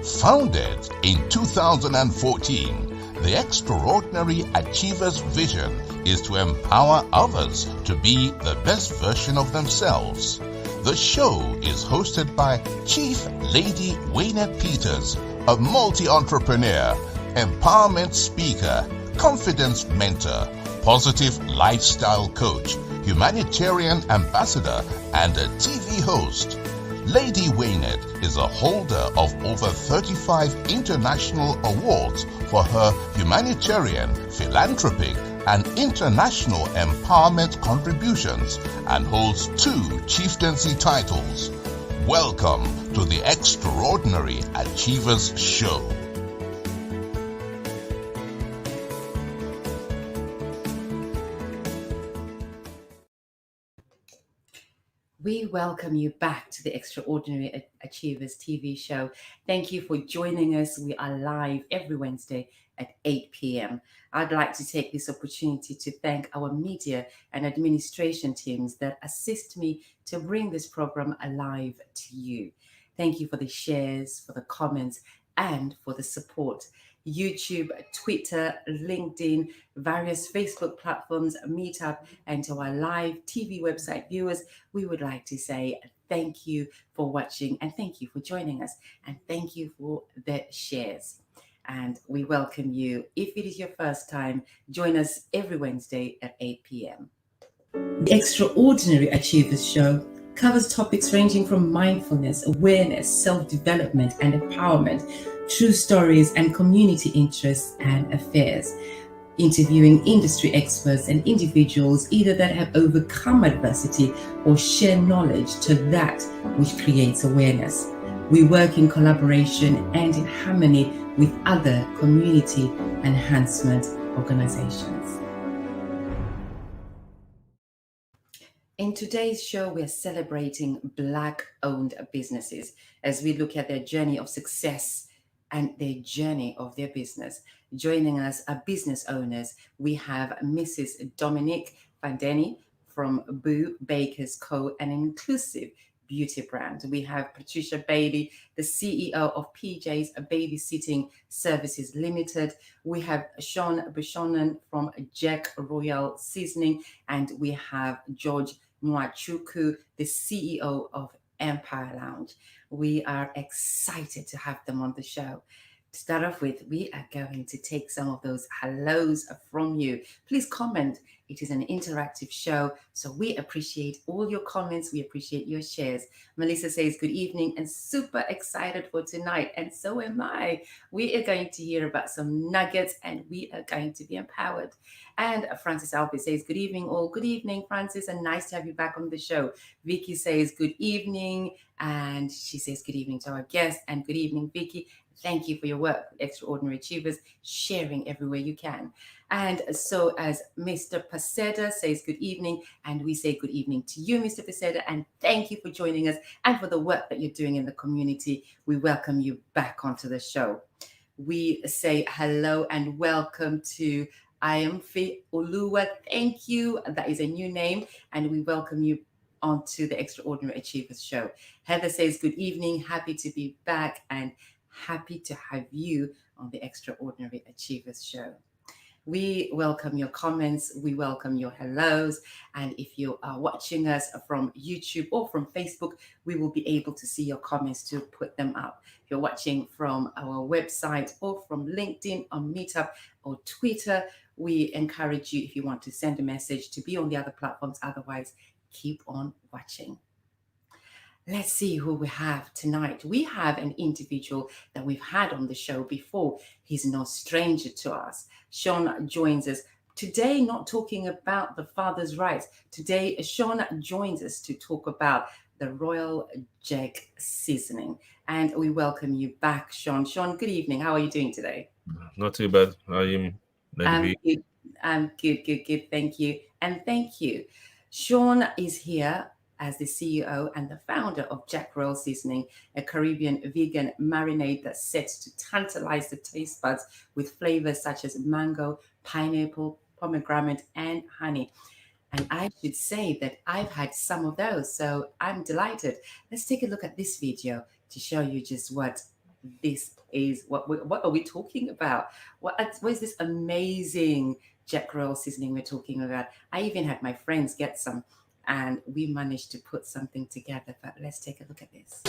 Founded in 2014, the Extraordinary Achievers' vision is to empower others to be the best version of themselves. The show is hosted by Chief Lady Waynette Peters, a multi-entrepreneur, empowerment speaker, confidence mentor, positive lifestyle coach, humanitarian ambassador, and a TV host. Lady Waynette is a holder of over 35 international awards for her humanitarian, philanthropic, and international empowerment contributions and holds 2 chieftaincy titles. Welcome to the Extraordinary Achievers Show. We welcome you back to the Extraordinary Achievers TV show. Thank you for joining us. We are live every Wednesday at 8 p.m. I'd like to take this opportunity to thank our media and administration teams that assist me to bring this program alive to you. Thank you for the shares, for the comments, and for the support. YouTube, Twitter, LinkedIn, various Facebook platforms, Meetup, and to our live TV website viewers, we would like to say thank you for watching and thank you for joining us and thank you for the shares. And we welcome you. If it is your first time, join us every Wednesday at 8 p.m. The Extraordinary Achievers Show covers topics ranging from mindfulness, awareness, self-development, and empowerment, true stories and community interests and affairs, interviewing industry experts and individuals either that have overcome adversity or share knowledge to that which creates awareness. We work in collaboration and in harmony with other community enhancement organizations. In today's show, we're celebrating Black-owned businesses as we look at their journey of success and their journey of their business. Joining us are business owners. We have Mrs. Dominique Vandeni from Boo Bakers Co., an inclusive beauty brand. We have Patricia Bailey, the CEO of PJ's Babysitting Services Limited. We have Sean Bishonan from Jack Royal Seasoning, and we have George Nwachuku, the CEO of Empire Lounge. We are excited to have them on the show. To start off with, we are going to take some of those hellos from you. Please comment. It is an interactive show, so we appreciate all your comments. We appreciate your shares. Melissa says, good evening and super excited for tonight. And so am I. We are going to hear about some nuggets and we are going to be empowered. And Francis Alves says, good evening all. Good evening, Francis, and nice to have you back on the show. Vicky says, good evening. And she says, good evening to our guest. And good evening, Vicky. Thank you for your work, Extraordinary Achievers, sharing everywhere you can. And so as Mr. Paseda says good evening, and we say good evening to you, Mr. Paseda, and thank you for joining us and for the work that you're doing in the community. We welcome you back onto the show. We say hello and welcome to Ayamfe Oluwa. Thank you. That is a new name, and we welcome you onto the Extraordinary Achievers show. Heather says good evening, happy to be back, and happy to have you on the Extraordinary Achievers show. We welcome your comments. We welcome your hellos. And if you are watching us from YouTube or from Facebook, we will be able to see your comments to put them up. If you're watching from our website or from LinkedIn or Meetup or Twitter, we encourage you, if you want to send a message, to be on the other platforms. Otherwise, keep on watching. Let's see who we have tonight. We have an individual that we've had on the show before. He's no stranger to us. Sean joins us today, not talking about the father's rights. Today, Sean joins us to talk about the Royal Jack Seasoning. And we welcome you back, Sean. Sean, good evening. How are you doing today? Not too bad. How are you? I'm good. Thank you. And thank you. Sean is here as the CEO and the founder of Jack Royal Seasoning, a Caribbean vegan marinade that's set to tantalize the taste buds with flavors such as mango, pineapple, pomegranate, and honey. And I should say that I've had some of those, so I'm delighted. Let's take a look at this video to show you just what this is what are we talking about? What is this amazing Jack Royal seasoning we're talking about? I even had my friends get some, and we managed to put something together. But let's take a look at this.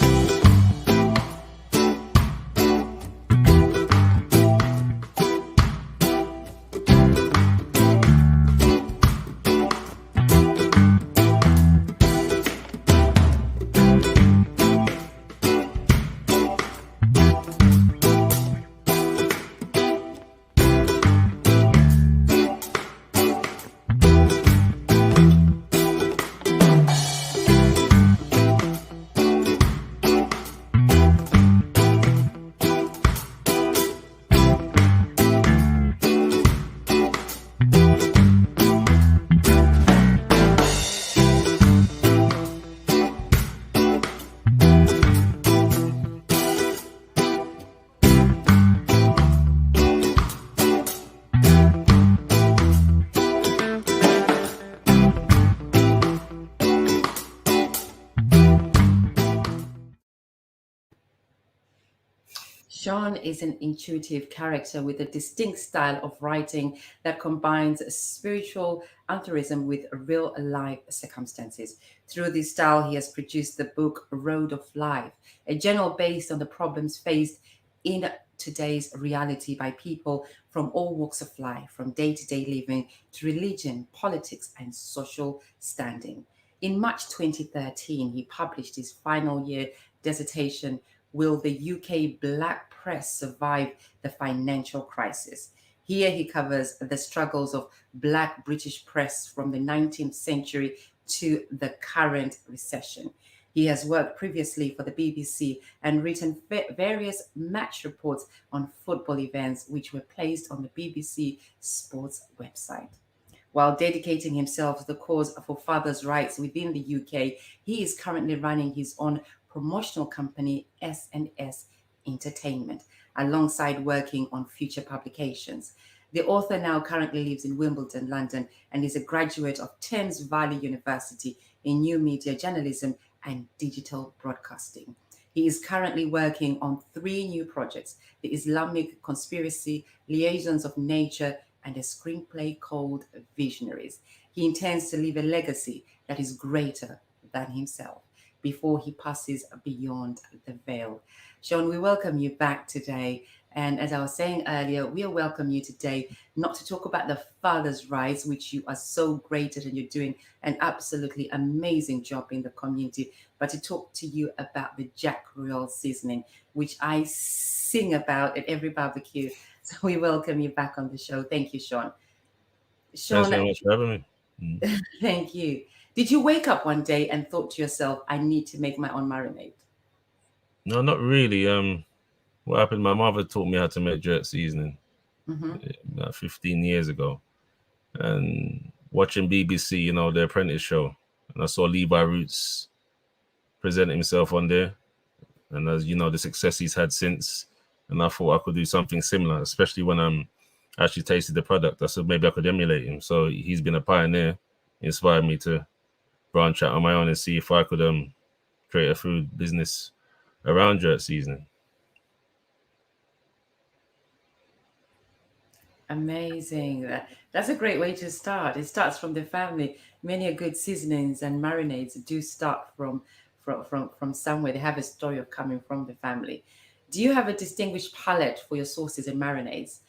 Sean is an intuitive character with a distinct style of writing that combines spiritual altruism with real life circumstances. Through this style, he has produced the book Road of Life, a journal based on the problems faced in today's reality by people from all walks of life, from day to day living to religion, politics, and social standing. In March 2013, he published his final year dissertation, Will the UK Black Press Survive the Financial Crisis? Here he covers the struggles of Black British press from the 19th century to the current recession. He has worked previously for the BBC and written various match reports on football events, which were placed on the BBC Sports website. While dedicating himself to the cause for fathers' rights within the UK, he is currently running his own promotional company, S&S Entertainment, alongside working on future publications. The author now currently lives in Wimbledon, London, and is a graduate of Thames Valley University in New Media Journalism and Digital Broadcasting. He is currently working on 3 new projects: the Islamic Conspiracy, Liaisons of Nature, and a screenplay called Visionaries. He intends to leave a legacy that is greater than himself before he passes beyond the veil. Sean, we welcome you back today. And as I was saying earlier, we welcome you today not to talk about the father's rights, which you are so great at and you're doing an absolutely amazing job in the community, but to talk to you about the Jack Royal seasoning, which I sing about at every barbecue. So we welcome you back on the show. Thank you, Sean. Thanks Sean, very much for having me. thank you. Did you wake up one day and thought to yourself, I need to make my own marinade? No, not really. What happened? My mother taught me how to make jerk seasoning Mm-hmm. about 15 years ago, and watching BBC, the Apprentice show, and I saw Levi Roots present himself on there, and as you know, the success he's had since, and I thought I could do something similar, especially when I actually tasted the product. I said maybe I could emulate him. So he's been a pioneer, inspired me to branch out on my own and see if I could create a food business around jerk seasoning. Amazing. That's a great way to start. It starts from the family. Many a good seasonings and marinades do start from somewhere. They have a story of coming from the family. Do you have a distinguished palate for your sauces and marinades?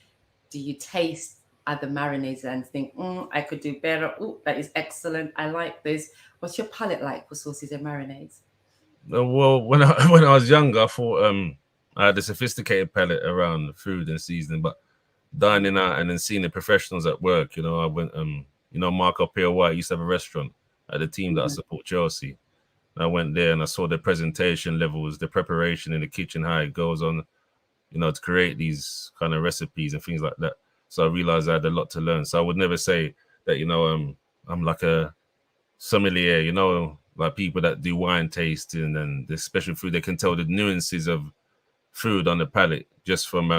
Do you taste other marinades and think, I could do better? Oh, that is excellent. I like this. What's your palate like for sauces and marinades? Well, when I when I was younger, I thought I had a sophisticated palate around food and seasoning, but dining out and then seeing the professionals at work, I went Marco Pierre White used to have a restaurant at the team that I Mhm. support, Chelsea. And I went there and I saw the presentation levels, the preparation in the kitchen, how it goes on, to create these kind of recipes and things like that. So I realized I had a lot to learn. So I would never say that, I'm like a sommelier, like people that do wine tasting and the special food, they can tell the nuances of food on the palate just from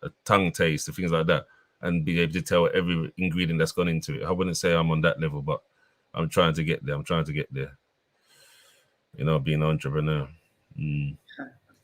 a tongue taste and things like that, and be able to tell every ingredient that's gone into it. I wouldn't say I'm on that level, but I'm trying to get there. Being an entrepreneur. Mm.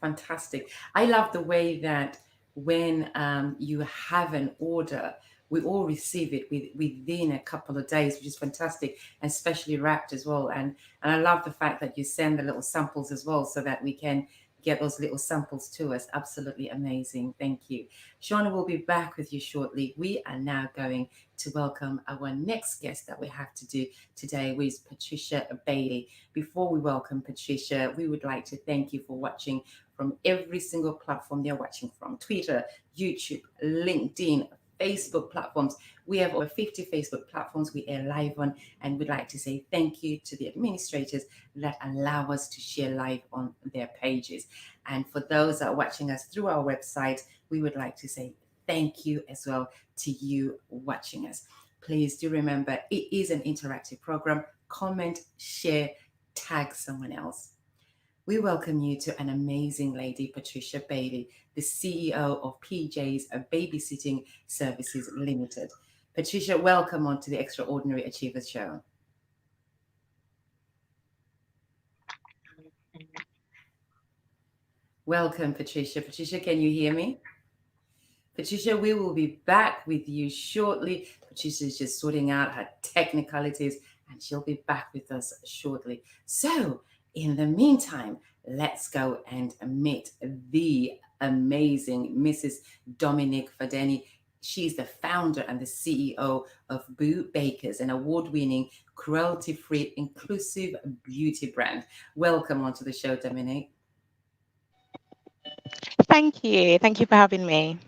Fantastic. I love the way that when you have an order, we all receive it within a couple of days, which is fantastic, and especially wrapped as well. And I love the fact that you send the little samples as well, so that we can get those little samples to us. Absolutely amazing. Thank you. Shauna will be back with you shortly. We are now going to welcome our next guest that we have to do today, who is Patricia Bailey. Before we welcome Patricia, we would like to thank you for watching from every single platform they're watching from: Twitter, YouTube, LinkedIn, Facebook platforms. We have over 50 Facebook platforms we are live on, and we'd like to say thank you to the administrators that allow us to share live on their pages. And for those that are watching us through our website, we would like to say thank you as well to you watching us. Please do remember, it is an interactive program. Comment, share, tag someone else. We welcome you to an amazing lady, Patricia Bailey, the CEO of PJ's Babysitting Services Limited. Patricia, welcome onto the Extraordinary Achievers Show. Welcome, Patricia. Patricia, can you hear me? Patricia, we will be back with you shortly. Patricia's just sorting out her technicalities, and she'll be back with us shortly. So, in the meantime, let's go and meet the amazing Mrs. Dominique Fadeni. She's the founder and the CEO of Boo Bakers, an award-winning, cruelty-free, inclusive beauty brand. Welcome onto the show, Dominique. Thank you. Thank you for having me.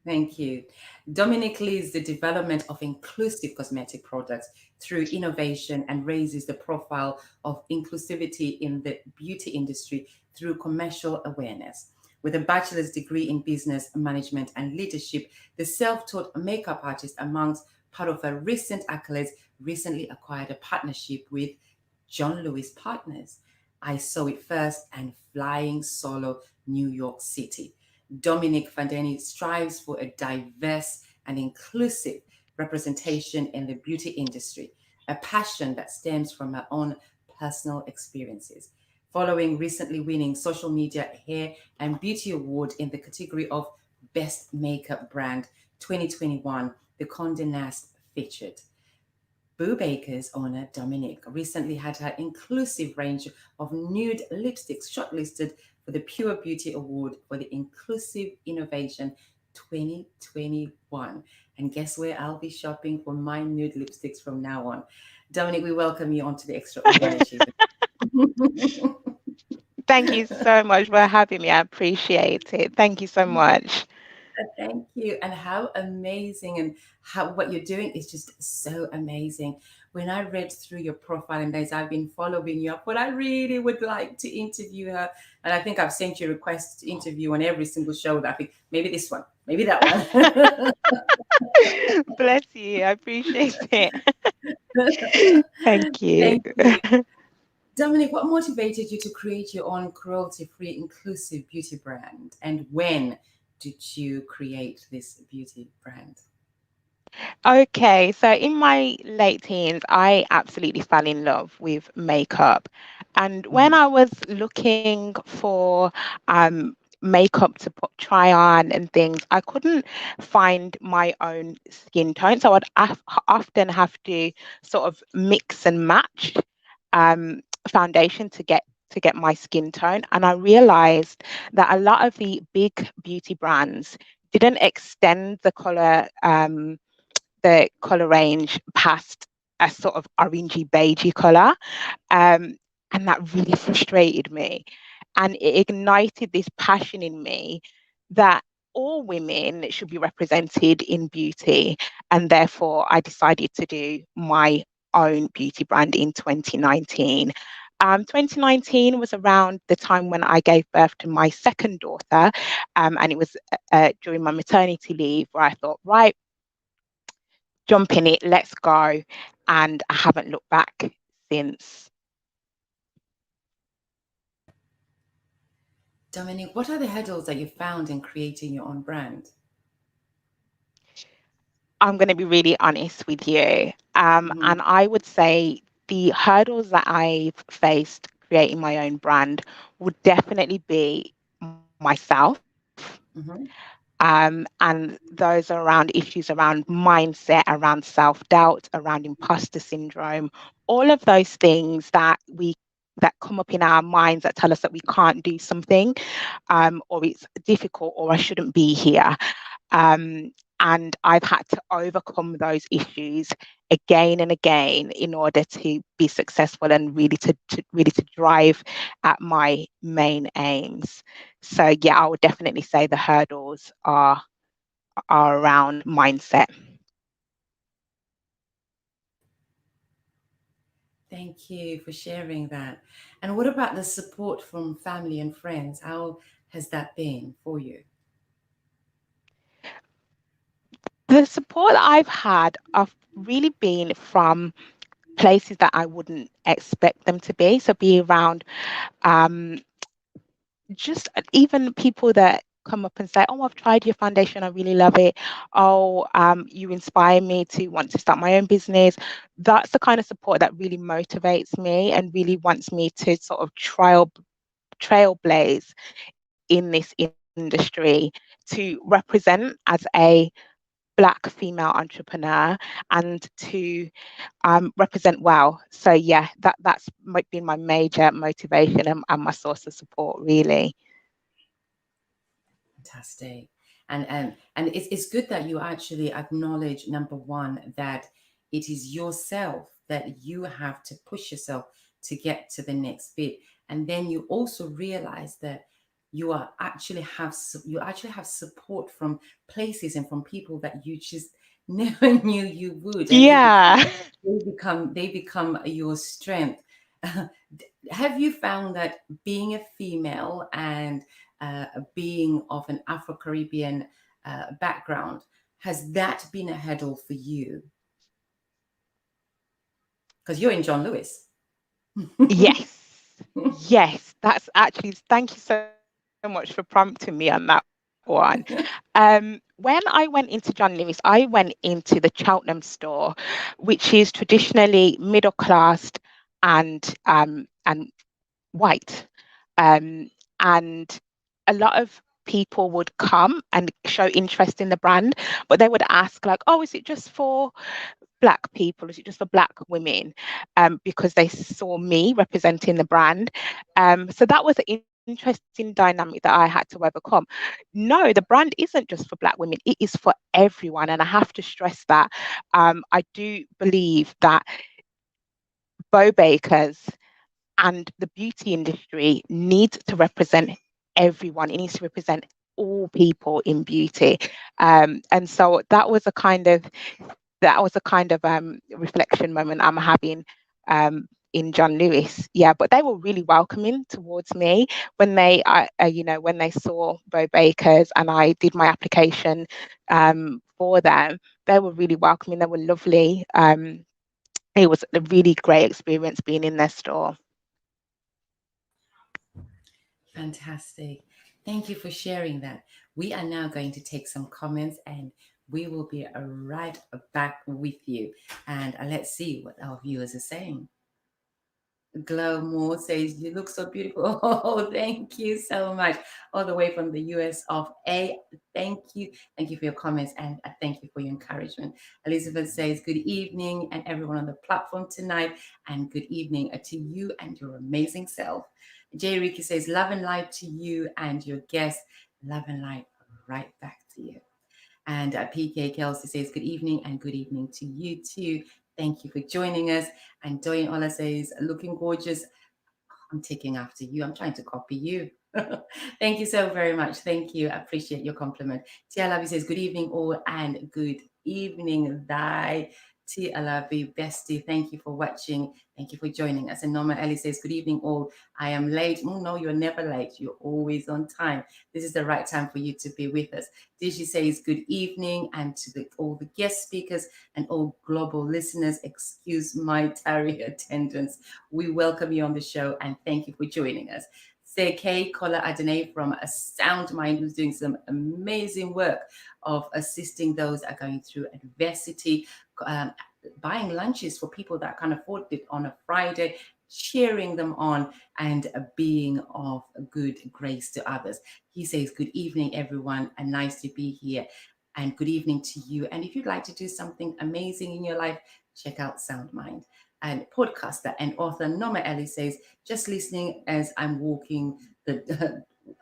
Thank you. Dominic leads the development of inclusive cosmetic products through innovation and raises the profile of inclusivity in the beauty industry through commercial awareness. With a bachelor's degree in business management and leadership, the self-taught makeup artist, amongst part of her recent accolades, recently acquired a partnership with John Lewis Partners, I Saw It First, and Flying Solo New York City. Dominique Fadeni strives for a diverse and inclusive representation in the beauty industry, a passion that stems from her own personal experiences. Following recently winning Social Media Hair and Beauty Award in the category of Best Makeup Brand 2021, the Condé Nast featured. Boo Baker's owner, Dominique, recently had her inclusive range of nude lipsticks shortlisted for the Pure Beauty Award for the Inclusive Innovation 2021. And guess where I'll be shopping for my nude lipsticks from now on? Dominique, we welcome you onto the Extraordinary Achievers. Thank you so much for having me. I appreciate it. Thank you so much. Thank you. And how amazing, and how what you're doing is just so amazing. When I read through your profile, and as I've been following you up, but I really would like to interview her. And I think I've sent you requests to interview on every single show that I think maybe this one, maybe that one. Bless you. I appreciate it. Thank you. Thank you. Dominic, what motivated you to create your own cruelty-free, inclusive beauty brand? And when did you create this beauty brand? Okay, so in my late teens, I absolutely fell in love with makeup. And when Mhm. I was looking for makeup to try on and things, I couldn't find my own skin tone. So often have to sort of mix and match um, foundation to get my skin tone. And I realized that a lot of the big beauty brands didn't extend the color range past a sort of orangey beigey color. Um, and that really frustrated me. And it ignited this passion in me that all women should be represented in beauty. And therefore, I decided to do my own beauty brand in 2019. 2019 was around the time when I gave birth to my second daughter. And it was during my maternity leave where I thought, right, jump in it, let's go. And I haven't looked back since. Dominic, what are the hurdles that you found in creating your own brand? I'm going to be really honest with you. Mhm. And I would say the hurdles that I've faced creating my own brand would definitely be myself. Mm-hmm. And those are around issues around mindset, around self-doubt, around imposter syndrome, all of those things that come up in our minds that tell us that we can't do something, or it's difficult, or I shouldn't be here. Um, and I've had to overcome those issues again and again in order to be successful and really to drive at my main aims. So yeah, I would definitely say the hurdles are around mindset. Thank you for sharing that. And what about the support from family and friends? How has that been for you? The support I've had have really been from places that I wouldn't expect them to be. So be around um, just even people that come up and say, "Oh, I've tried your foundation. I really love it. Oh, you inspire me to want to start my own business." That's the kind of support that really motivates me and really wants me to sort of trailblaze in this industry, to represent as a Black female entrepreneur and to represent well. So yeah, that's been my major motivation and my source of support, really. Fantastic. And it's good that you actually acknowledge, number one, that it is yourself, that you have to push yourself to get to the next bit. And then you also realize that you actually have support from places and from people that you just never knew you would. And Yeah. they become your strength. Have you found that being a female and being of an Afro-Caribbean background, has that been a hurdle for you? Because you're in John Lewis. Yes. Yes. That's actually, thank you so much for prompting me on that one. When I went into John Lewis, I went into the Cheltenham store, which is traditionally middle class and white. And a lot of people would come and show interest in the brand, but they would ask, like, "Oh, is it just for Black people? Is it just for Black women?" Because they saw me representing the brand. So that was an interesting dynamic that I had to overcome. No, the brand isn't just for Black women, it is for everyone. And I have to stress that. I do believe that bow bakers and the beauty industry needs to represent everyone. It needs to represent all people in beauty. And so that was a kind of reflection moment I'm having in John Lewis. Yeah, but they were really welcoming towards me when when they saw Bo Bakers and I did my application for them. They were really welcoming. They were lovely. It was a really great experience being in their store. Fantastic. Thank you for sharing that. We are now going to take some comments and we will be right back with you. And let's see what our viewers are saying. Glow Moore says, "You look so beautiful." Oh, thank you so much. All the way from the US of A. Thank you. Thank you for your comments and thank you for your encouragement. Elizabeth says, "Good evening, and everyone on the platform tonight, and good evening to you and your amazing self." Jay Ricky says, "Love and light to you and your guest. Love and light right back to you." And PK Kelsey says, "Good evening and good evening to you too. Thank you for joining us." And Doyen Ola says, "Looking gorgeous. I'm taking after you. I'm trying to copy you." Thank you so very much. Thank you. I appreciate your compliment. Tia Alabi says, "Good evening, all, and good evening, Dai." Tia Alabi, bestie, thank you for watching. Thank you for joining us. And Norma Ellie says, "Good evening, all. I am late." Oh, no, you're never late. You're always on time. This is the right time for you to be with us. Digi says, "Good evening," and to all the guest speakers and all global listeners, excuse my tarry attendance. We welcome you on the show and thank you for joining us. Seke Kola Adene from A Sound Mind, who's doing some amazing work of assisting those that are going through adversity, buying lunches for people that can't afford it on a Friday, cheering them on, and being of good grace to others. He says, good evening, everyone, and nice to be here. And good evening to you. And if you'd like to do something amazing in your life, check out Sound Mind. And podcaster and author Noma Ellie says, just listening as I'm walking,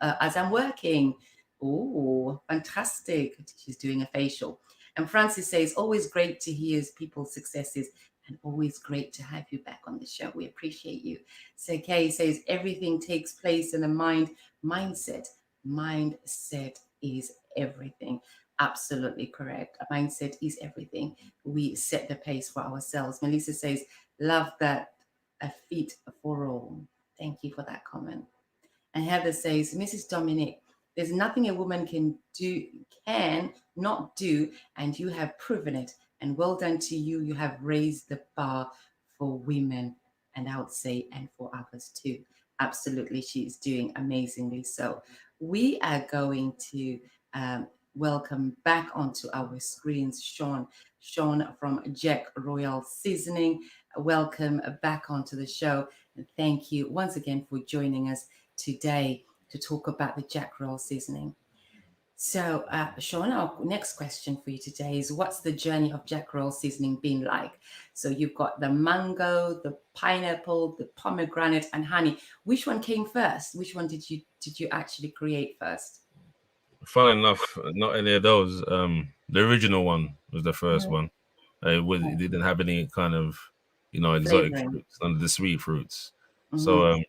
as I'm working. Oh, fantastic. She's doing a facial. And Francis says, always great to hear people's successes and always great to have you back on the show. We appreciate you. So Kay says, everything takes place in the mindset. Mindset is everything. Absolutely correct. A mindset is everything. We set the pace for ourselves. Melissa says, love that, a feat for all. Thank you for that comment. And Heather says, Mrs. Dominic, there's nothing a woman can not do, and you have proven it. And well done to you. You have raised the bar for women, and I would say, and for others too. Absolutely, she's doing amazingly. So we are going to welcome back onto our screens Sean from Jack Royal Seasoning. Welcome back onto the show, and thank you once again for joining us today to talk about the Jack Royal Seasoning. So, Sean, our next question for you today is, what's the journey of Jack Royal Seasoning been like? So you've got the mango, the pineapple, the pomegranate, and honey. Which one came first? Which one did you actually create first? Fun enough, not any of those. The original one was the first one. It didn't have any kind of, exotic fruits, none of the sweet fruits. So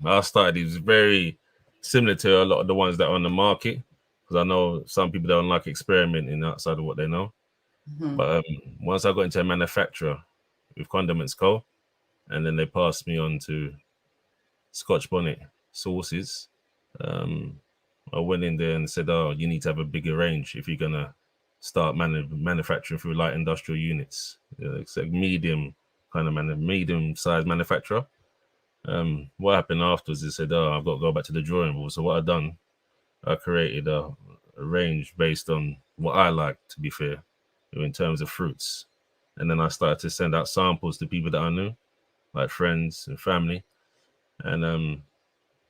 I started. It was very similar to a lot of the ones that are on the market, because I know some people don't like experimenting outside of what they know. But once I got into a manufacturer with Condiments Co., and then they passed me on to Scotch Bonnet sauces, I went in there and said, oh, you need to have a bigger range if you're going to start manufacturing through light industrial units. It's a medium-sized manufacturer. What happened afterwards is said, oh, I've got to go back to the drawing board. So what I've done, I created a range based on what I like, to be fair, in terms of fruits. And then I started to send out samples to people that I knew, like friends and family. And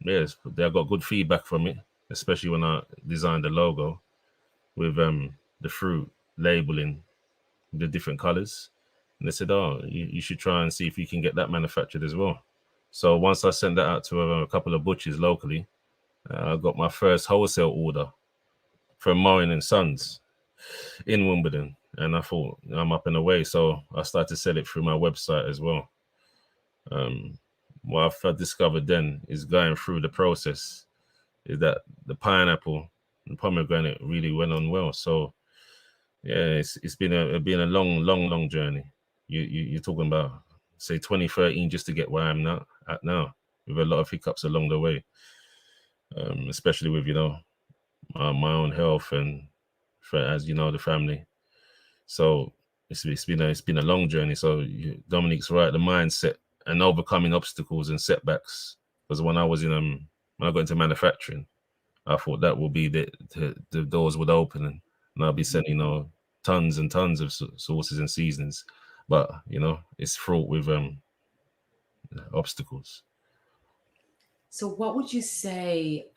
yes, they got good feedback from it, especially when I designed the logo with the fruit labeling the different colors. And they said, oh, you should try and see if you can get that manufactured as well. So once I sent that out to a couple of butchers locally, I got my first wholesale order from Morin and Sons in Wimbledon. And I thought, I'm up and away. So I started to sell it through my website as well. What I've discovered then is going through the process is that the pineapple and pomegranate really went on well. So yeah, it's been a long journey. You're talking about, say, 2013 just to get where I'm at now, with a lot of hiccups along the way, especially with my own health and, as you know, the family. So it's been a long journey. So Dominic's right, the mindset and overcoming obstacles and setbacks. Because when I got into manufacturing, I thought that would be the doors would open and I'll be sending tons and tons of sauces and seasonings. But it's fraught with obstacles. So what would you say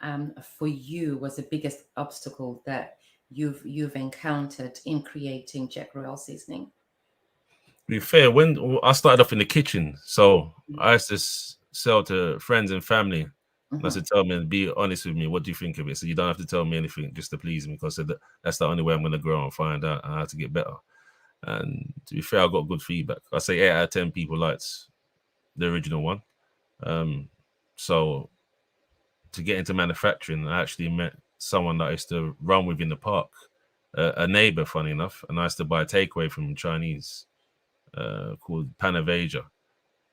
for you was the biggest obstacle that you've encountered in creating Jack Royal Seasoning? To be fair, when I started off in the kitchen, so I used to sell to friends and family. And I said, tell me, be honest with me, what do you think of it? So you don't have to tell me anything just to please me, because that's the only way I'm going to grow and find out how to get better. And to be fair, I got good feedback. I say 8 out of 10 people liked the original one. So to get into manufacturing, I actually met someone that I used to run with in the park, a neighbor, funny enough, and I used to buy a takeaway from Chinese called Panavasia.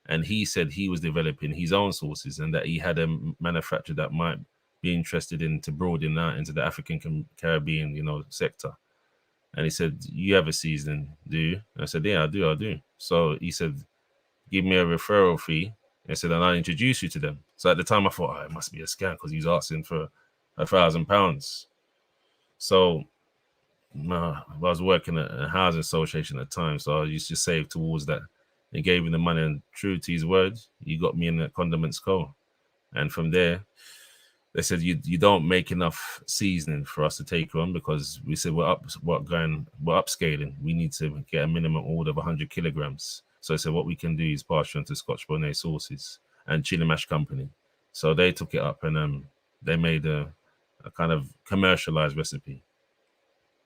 And he said he was developing his own sauces and that he had a manufacturer that might be interested in to broaden out into the African Caribbean, sector. And he said, you have a seasoning, do you? And I said, yeah, I do. So he said, give me a referral fee. And I said, and I'll introduce you to them. So at the time I thought, it must be a scam because he's asking for £1,000. So I was working at a housing association at the time. So I used to save towards that and gave him the money. And true to his words, he got me in the Condiments Co. And from there, they said you don't make enough seasoning for us to take on, because we said we're upscaling. We need to get a minimum order of 100 kilograms. So I said what we can do is pass you on to Scotch Bonnet Sauces and Chili Mash Company. So they took it up, and they made a kind of commercialized recipe,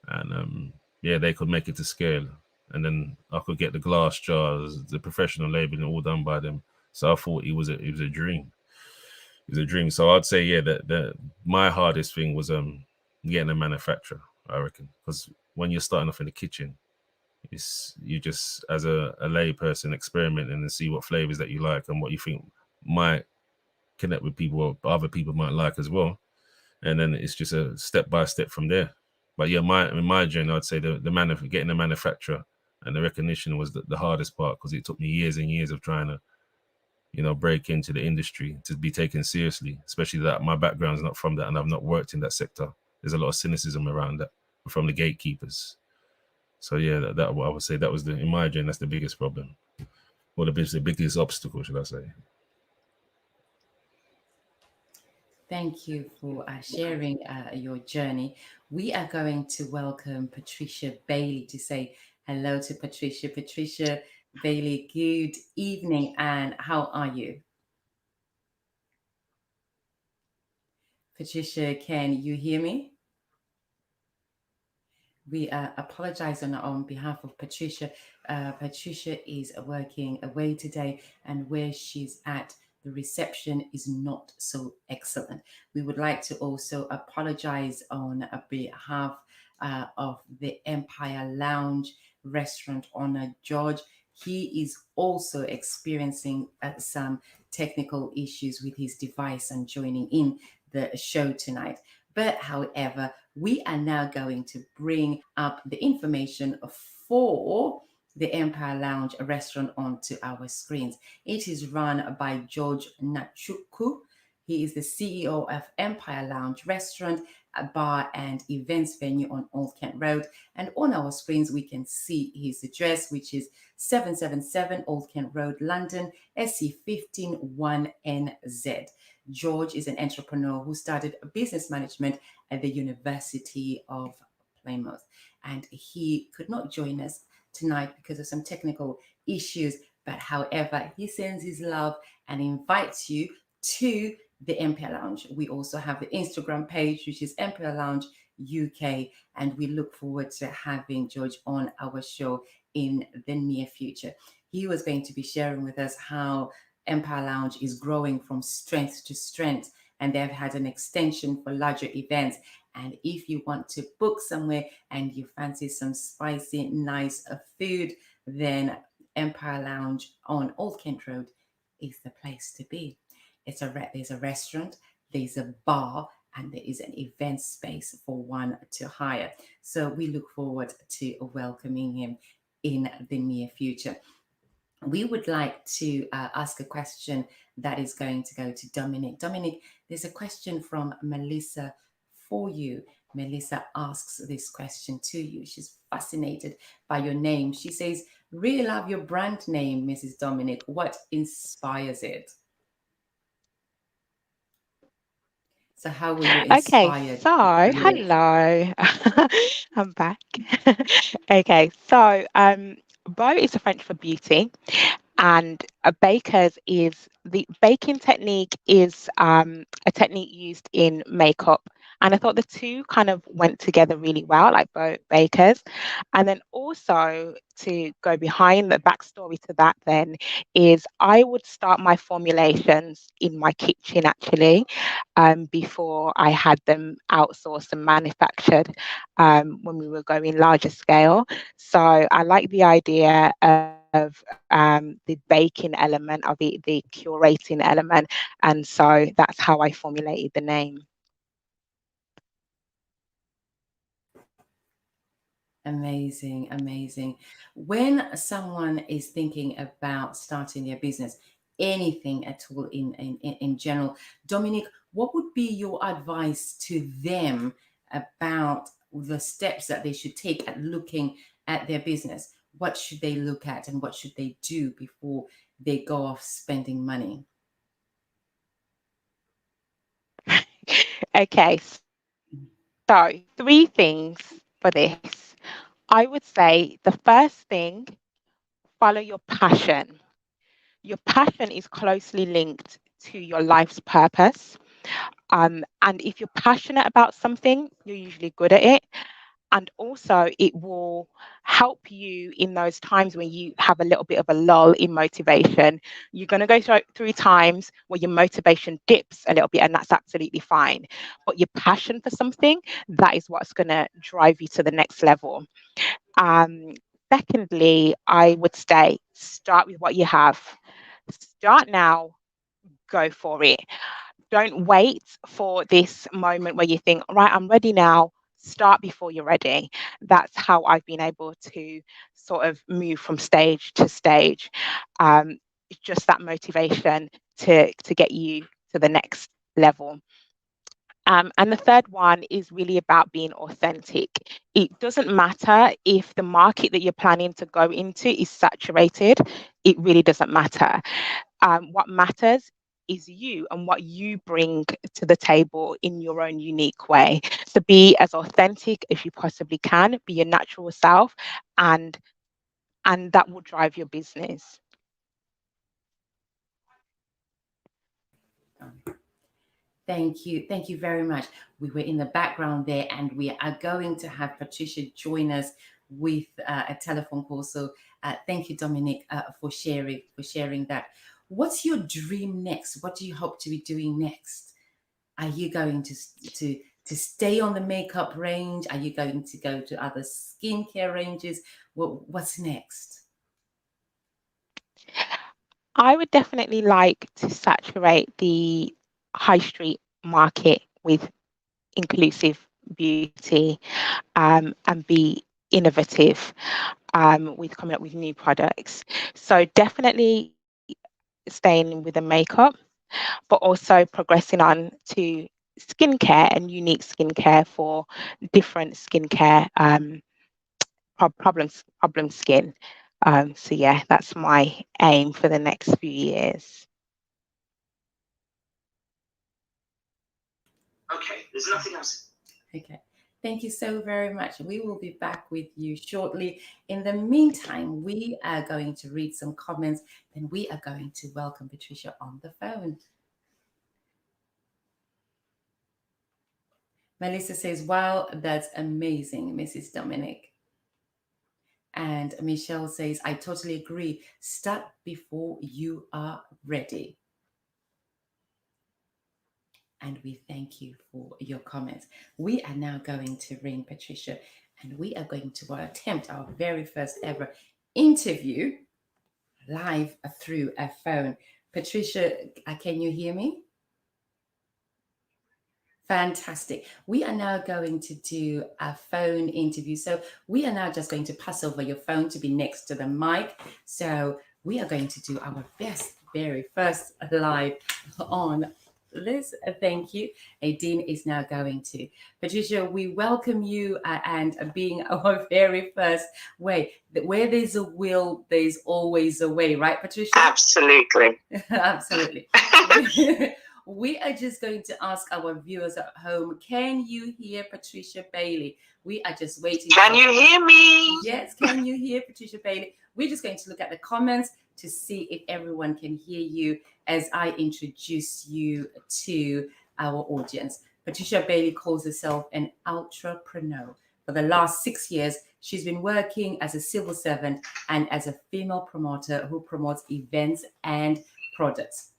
and yeah, they could make it to scale. And then I could get the glass jars, the professional labeling, all done by them. So I thought it was a dream. It was a dream. So I'd say, yeah, that my hardest thing was getting a manufacturer, I reckon, because when you're starting off in the kitchen, you just, as a lay person, experimenting and see what flavors that you like and what you think might connect with people or other people might like as well. And then it's just a step by step from there. But yeah, in my journey, I'd say getting the manufacturer and the recognition was the hardest part, because it took me years and years of trying to break into the industry to be taken seriously, especially that my background's not from that and I've not worked in that sector. There's a lot of cynicism around that from the gatekeepers. So yeah, that what I would say, that was in my journey, that's the biggest problem, or the biggest obstacle, should I say. Thank you for sharing your journey. We are going to welcome Patricia Bailey to say hello to Patricia. Patricia Bailey, good evening, and how are you? Patricia, can you hear me? We apologize on behalf of Patricia. Patricia is working away today, and where she's at, the reception is not so excellent. We would like to also apologize on behalf of the Empire Lounge restaurant owner, George. He is also experiencing some technical issues with his device and joining in the show tonight. But however, we are now going to bring up the information for the Empire Lounge restaurant onto our screens. It is run by George Nachuku. He is the CEO of Empire Lounge Restaurant, a bar and events venue on Old Kent Road. And on our screens, we can see his address, which is 777 Old Kent Road, London, SE15 1NZ. George is an entrepreneur who studied business management at the University of Plymouth, and he could not join us tonight because of some technical issues. But however, he sends his love and invites you to the Empire Lounge. We also have the Instagram page, which is Empire Lounge UK, and we look forward to having George on our show in the near future. He was going to be sharing with us how Empire Lounge is growing from strength to strength, and they've had an extension for larger events. And if you want to book somewhere and you fancy some spicy, nice food, then Empire Lounge on Old Kent Road is the place to be. There's a restaurant, there's a bar, and there is an event space for one to hire. So we look forward to welcoming him in the near future. We would like to ask a question that is going to go to Dominic. Dominic, there's a question from Melissa for you. Melissa asks this question to you. She's fascinated by your name. She says, really love your brand name, Mrs. Dominic. What inspires it? So how were you Okay, inspired? so Dominic? hello, I'm back. Okay, so Beau is French for beauty, and a the baking technique is a technique used in makeup. And I thought the two kind of went together really well, like both bakers. And then also to go behind the backstory to that, then is I would start my formulations in my kitchen actually, before I had them outsourced and manufactured when we were going larger scale. So I like the idea of the baking element of it, the curating element. And so that's how I formulated the name. Amazing, amazing. When someone is thinking about starting their business, anything at all in general, Dominic, what would be your advice to them about the steps that they should take at looking at their business? what should they look at and what should they do before they go off spending money? Okay, so 3 things for this. I would say the first thing, follow your passion. Your passion is closely linked to your life's purpose. And if you're passionate about something, you're usually good at it. And also, it will help you in those times when you have a little bit of a lull in motivation. You're going to go through times where your motivation dips a little bit, and that's absolutely fine. But your passion for something, that is what's going to drive you to the next level. Um, Secondly, I would say start with what you have. Start now, go for it. Don't wait for this moment where you think, right, I'm ready now. Start before you're ready. That's how I've been able to sort of move from stage to stage. It's just that motivation to get you to the next level. And the third one is really about being authentic. It doesn't matter if the market that you're planning to go into is saturated. It really doesn't matter. What matters is you and what you bring to the table in your own unique way. So be as authentic as you possibly can, be your natural self, and that will drive your business. Thank you. Thank you very much. We were in the background there, and we are going to have Patricia join us with a telephone call. So thank you, Dominic, for sharing that. What's your dream next? What do you hope to be doing next? Are you going to stay on the makeup range? Are you going to go to other skincare ranges? What's next? I would definitely like to saturate the high street market with inclusive beauty, and be innovative, with coming up with new products. So definitely staying with the makeup, but also progressing on to skincare and unique skincare for different skincare, problem skin. So yeah, that's my aim for the next few years. Okay, there's nothing else. Okay. Thank you so very much. We will be back with you shortly. In the meantime, we are going to read some comments, then we are going to welcome Patricia on the phone. Melissa says, wow, that's amazing, Mrs. Dominic. And Michelle says, I totally agree. Start before you are ready. And we thank you for your comments. We are now going to ring Patricia, and we are going to attempt our very first ever interview live through a phone. Patricia, can you hear me? Fantastic. We are now going to do a phone interview. So we are now just going to pass over your phone to be next to the mic. So we are going to do our very first live on Liz. Thank you. Adine is now going to. Patricia, we welcome you, and being our very first way. Where there's a will, there's always a way, right, Patricia? Absolutely. Absolutely. We are just going to ask our viewers at home, can you hear Patricia Bailey? We are just waiting. Can you hear me? Yes, can you hear Patricia Bailey? We're just going to look at the comments to see if everyone can hear you as I introduce you to our audience. Patricia Bailey calls herself an ultrapreneur. For the last 6 years, she's been working as a civil servant and as a female promoter who promotes events and products.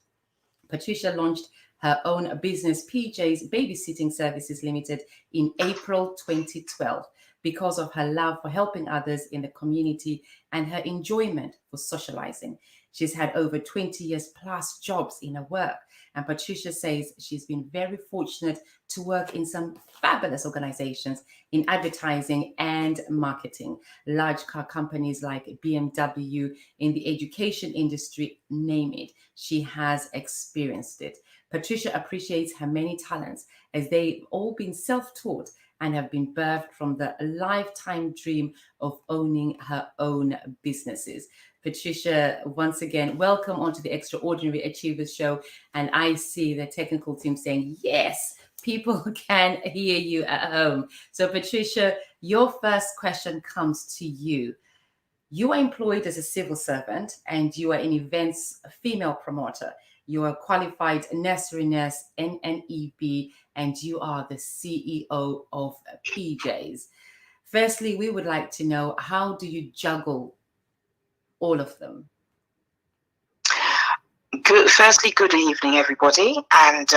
Patricia launched her own business, PJ's Babysitting Services Limited, in April 2012 because of her love for helping others in the community and her enjoyment for socializing. She's had over 20 years plus jobs in her work. And Patricia says she's been very fortunate to work in some fabulous organizations in advertising and marketing, large car companies like BMW, in the education industry, name it. She has experienced it. Patricia appreciates her many talents as they've all been self-taught and have been birthed from the lifetime dream of owning her own businesses. Patricia, once again, welcome onto the Extraordinary Achievers Show. And I see the technical team saying, yes, people can hear you at home. So, Patricia, your first question comes to you. You are employed as a civil servant and you are an events female promoter. You are a qualified nursery nurse, NNEB, and you are the CEO of PJs. Firstly, we would like to know, how do you juggle all of them? Firstly, good evening, everybody. And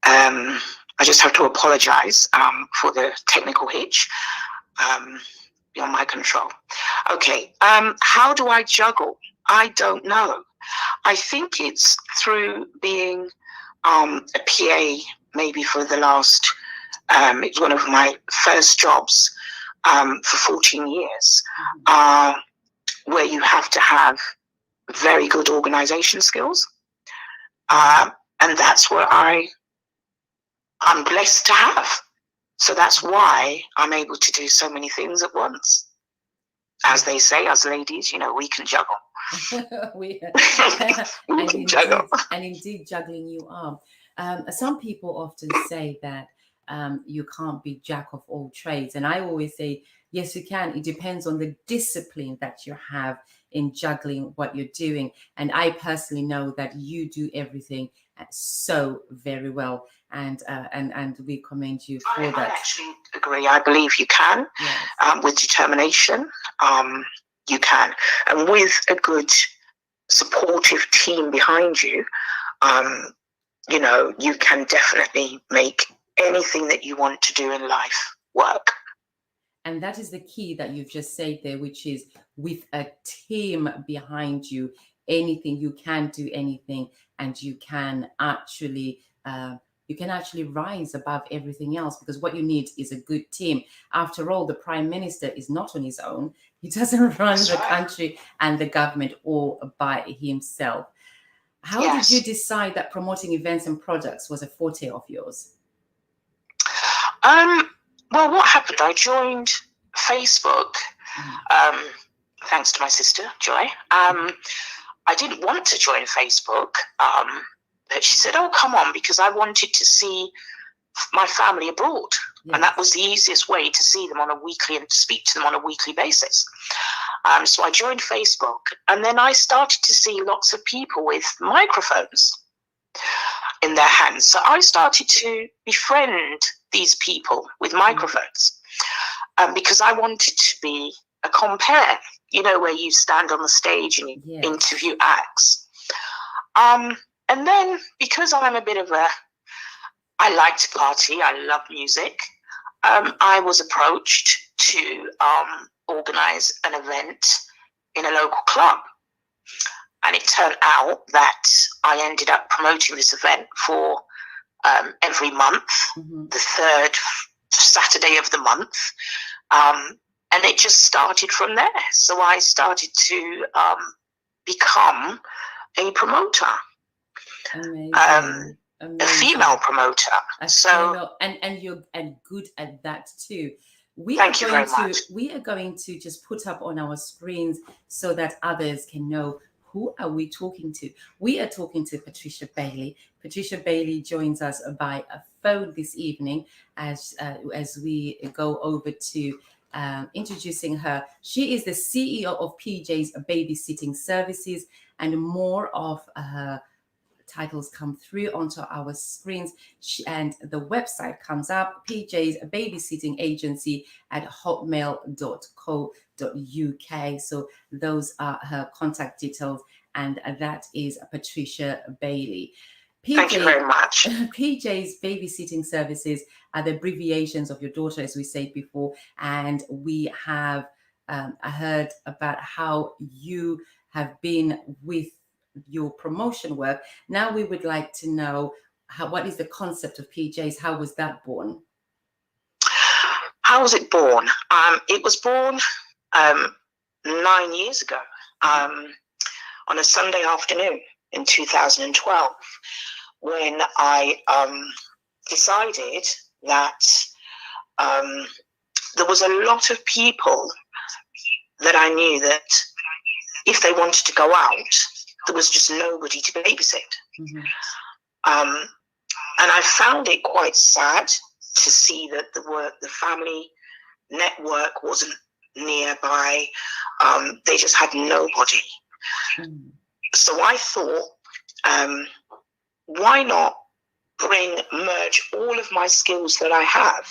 I just have to apologize for the technical hitch. Beyond my control. Okay, how do I juggle? I don't know. I think it's through being a PA, maybe for the last, it's one of my first jobs for 14 years, where you have to have very good organization skills. And that's what I'm blessed to have. So that's why I'm able to do so many things at once. As they say, as ladies, we can juggle. we can juggle. And indeed, juggling you are. Some people often say that you can't be jack of all trades. And I always say, yes, you can. It depends on the discipline that you have in juggling what you're doing. And I personally know that you do everything so very well. And we commend you for that. I actually agree. I believe you can. Yes. With determination, you can. And with a good supportive team behind you, you can definitely make anything that you want to do in life work. And that is the key that you've just said there, which is with a team behind you, you can do anything, and you can actually rise above everything else, because what you need is a good team. After all, the Prime Minister is not on his own. He doesn't run the country and the government all by himself. How did you decide that promoting events and products was a forte of yours? Well, what happened? I joined Facebook, thanks to my sister, Joy. I didn't want to join Facebook, but she said, oh, come on, because I wanted to see my family abroad. Yes. And that was the easiest way to see them on a weekly and speak to them on a weekly basis. So I joined Facebook, and then I started to see lots of people with microphones in their hands. So I started to befriend these people with microphones, because I wanted to be a compere, where you stand on the stage and you interview acts. And then, because I'm a bit of I like to party, I love music, I was approached to organize an event in a local club. And it turned out that I ended up promoting this event for every month, the third Saturday of the month. And it just started from there. So I started to become a promoter. Amazing. A female promoter. And you're good at that too. Thank you very much. We are going to just put up on our screens so that others can know, who are we talking to? We are talking to Patricia Bailey. Patricia Bailey joins us by a phone this evening as we go over to introducing her. She is the CEO of PJ's Babysitting Services, and more of her titles come through onto our screens, and the website comes up, PJ's Babysitting Agency at hotmail.co.uk. So those are her contact details, and that is Patricia Bailey. Thank you very much. PJ's Babysitting Services are the abbreviations of your daughter, as we said before, and we have heard about how you have been with your promotion work. Now we would like to know, what is the concept of PJ's? How was that born? How was it born? It was born 9 years ago, on a Sunday afternoon in 2012, when I decided that there was a lot of people that I knew that if they wanted to go out, there was just nobody to babysit. Mm-hmm. And I found it quite sad to see that the family network wasn't nearby. They just had nobody. Mm-hmm. So I thought, why not merge all of my skills that I have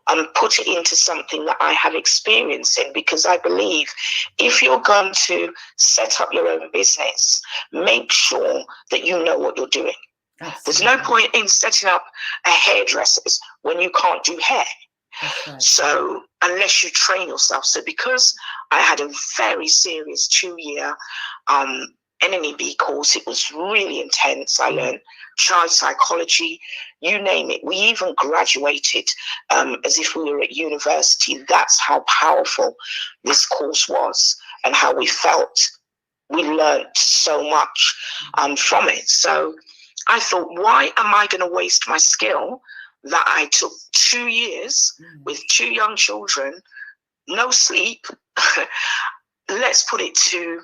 and put it into something that I have experience in? Because I believe if you're going to set up your own business, make sure that you know what you're doing. Absolutely. There's no point in setting up a hairdresser's when you can't do hair. That's right. So unless you train yourself. So because I had a very serious 2-year NNEB course, it was really intense. I learned child psychology, you name it. We even graduated as if we were at university. That's how powerful this course was and how we felt. We learned so much from it. So I thought, why am I going to waste my skill that I took 2 years with 2 young children, no sleep? Let's put it to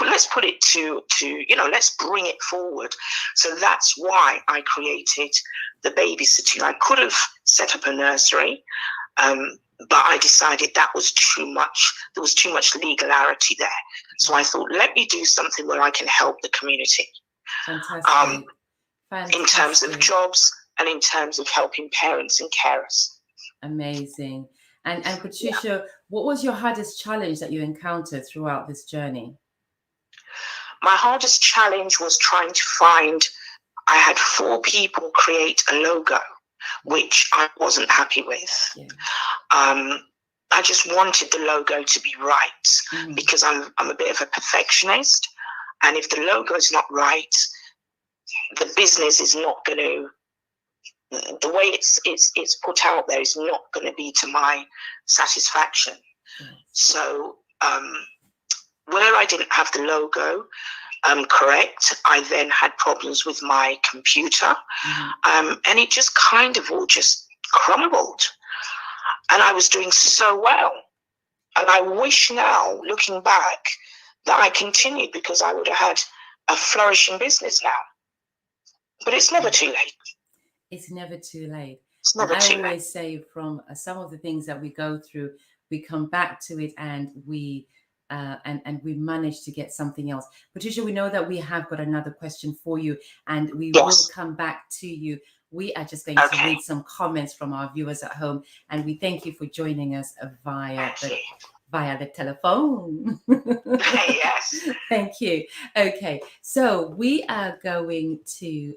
let's bring it forward. So that's why I created the babysitting. I could have set up a nursery, but I decided that was too much. There was too much legality there. So I thought, let me do something where I can help the community. Fantastic. In terms of jobs and in terms of helping parents and carers. Amazing. And Patricia, what was your hardest challenge that you encountered throughout this journey? My hardest challenge was trying to find, I had 4 people create a logo, which I wasn't happy with. Yeah. I just wanted the logo to be right, because I'm a bit of a perfectionist. And if the logo is not right, the business is not going to, the way it's put out there is not going to be to my satisfaction. So where I didn't have the logo correct, I then had problems with my computer, and it just kind of all just crumbled. And I was doing so well. And I wish now, looking back, that I continued, because I would have had a flourishing business now. But it's never too late. It's never too late. It's never too late. I always say, from some of the things that we go through, we come back to it and we manage to get something else. Patricia, we know that we have got another question for you, and we will come back to you. We are just going to read some comments from our viewers at home, and we thank you for joining us via the telephone. Yes. Thank you. Okay, so we are going to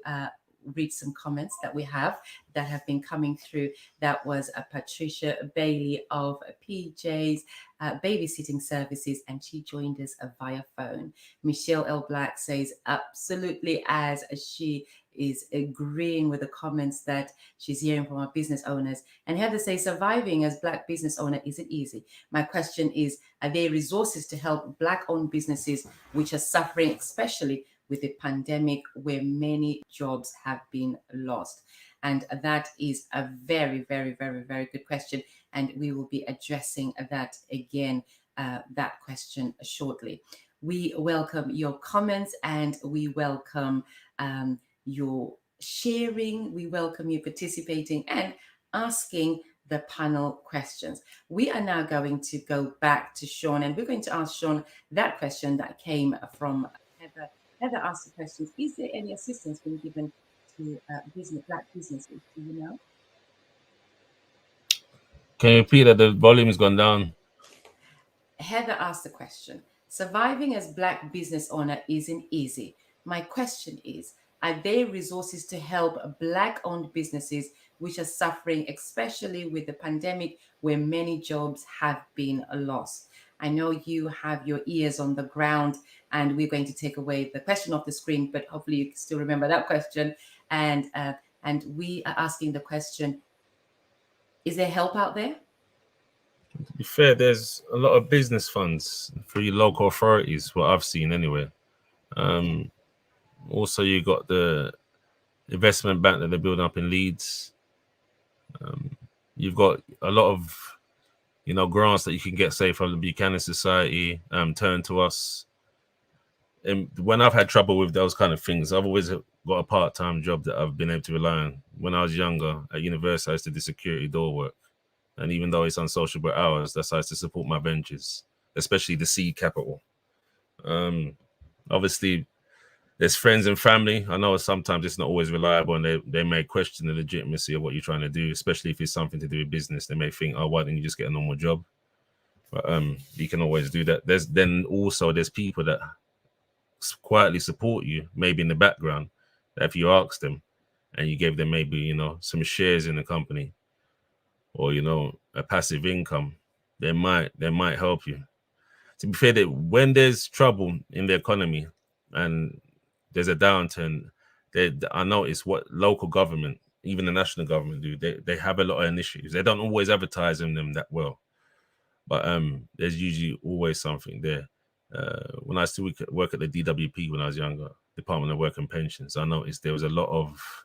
read some comments that we have that have been coming through. That was Patricia Bailey of PJ's babysitting services, and she joined us via phone. Michelle L. Black says absolutely, as she is agreeing with the comments that she's hearing from our business owners. And Heather says, surviving as Black business owner isn't easy. My question is, are there resources to help Black-owned businesses which are suffering, especially with the pandemic, where many jobs have been lost? And that is a very, very, very, very good question. And we will be addressing that again, that question shortly. We welcome your comments, and we welcome your sharing. We welcome you participating and asking the panel questions. We are now going to go back to Sean, and we're going to ask Sean that question that came from Heather. Heather asked the question, is there any assistance being given to Black businesses? Do you know? Can you repeat that? The volume has gone down. Heather asked the question, surviving as Black business owner isn't easy. My question is, are there resources to help Black-owned businesses which are suffering, especially with the pandemic, where many jobs have been lost? I know you have your ears on the ground, and we're going to take away the question off the screen, but hopefully you can still remember that question. And we are asking the question, is there help out there? To be fair, there's a lot of business funds for your local authorities, what I've seen anyway. Also, you got the investment bank that they're building up in Leeds. You've got a lot of, grants that you can get, say, from the Buchanan Society, Turn to Us. And when I've had trouble with those kind of things, I've always got a part-time job that I've been able to rely on. When I was younger at university, I used to do security door work. And even though it's unsociable hours, that's how I used to support my ventures, especially the seed capital. Obviously, there's friends and family. I know sometimes it's not always reliable, and they may question the legitimacy of what you're trying to do, especially if it's something to do with business. They may think, oh, why didn't you just get a normal job? But you can always do that. There's people that quietly support you, maybe in the background, that if you ask them and you gave them maybe, some shares in the company or, a passive income, they might help you. To be fair, that when there's trouble in the economy and there's a downturn, I notice what local government, even the national government do, they have a lot of initiatives. They don't always advertise them that well, but there's usually always something there. When I used to work at the DWP when I was younger, Department of Work and Pensions, I noticed there was a lot of,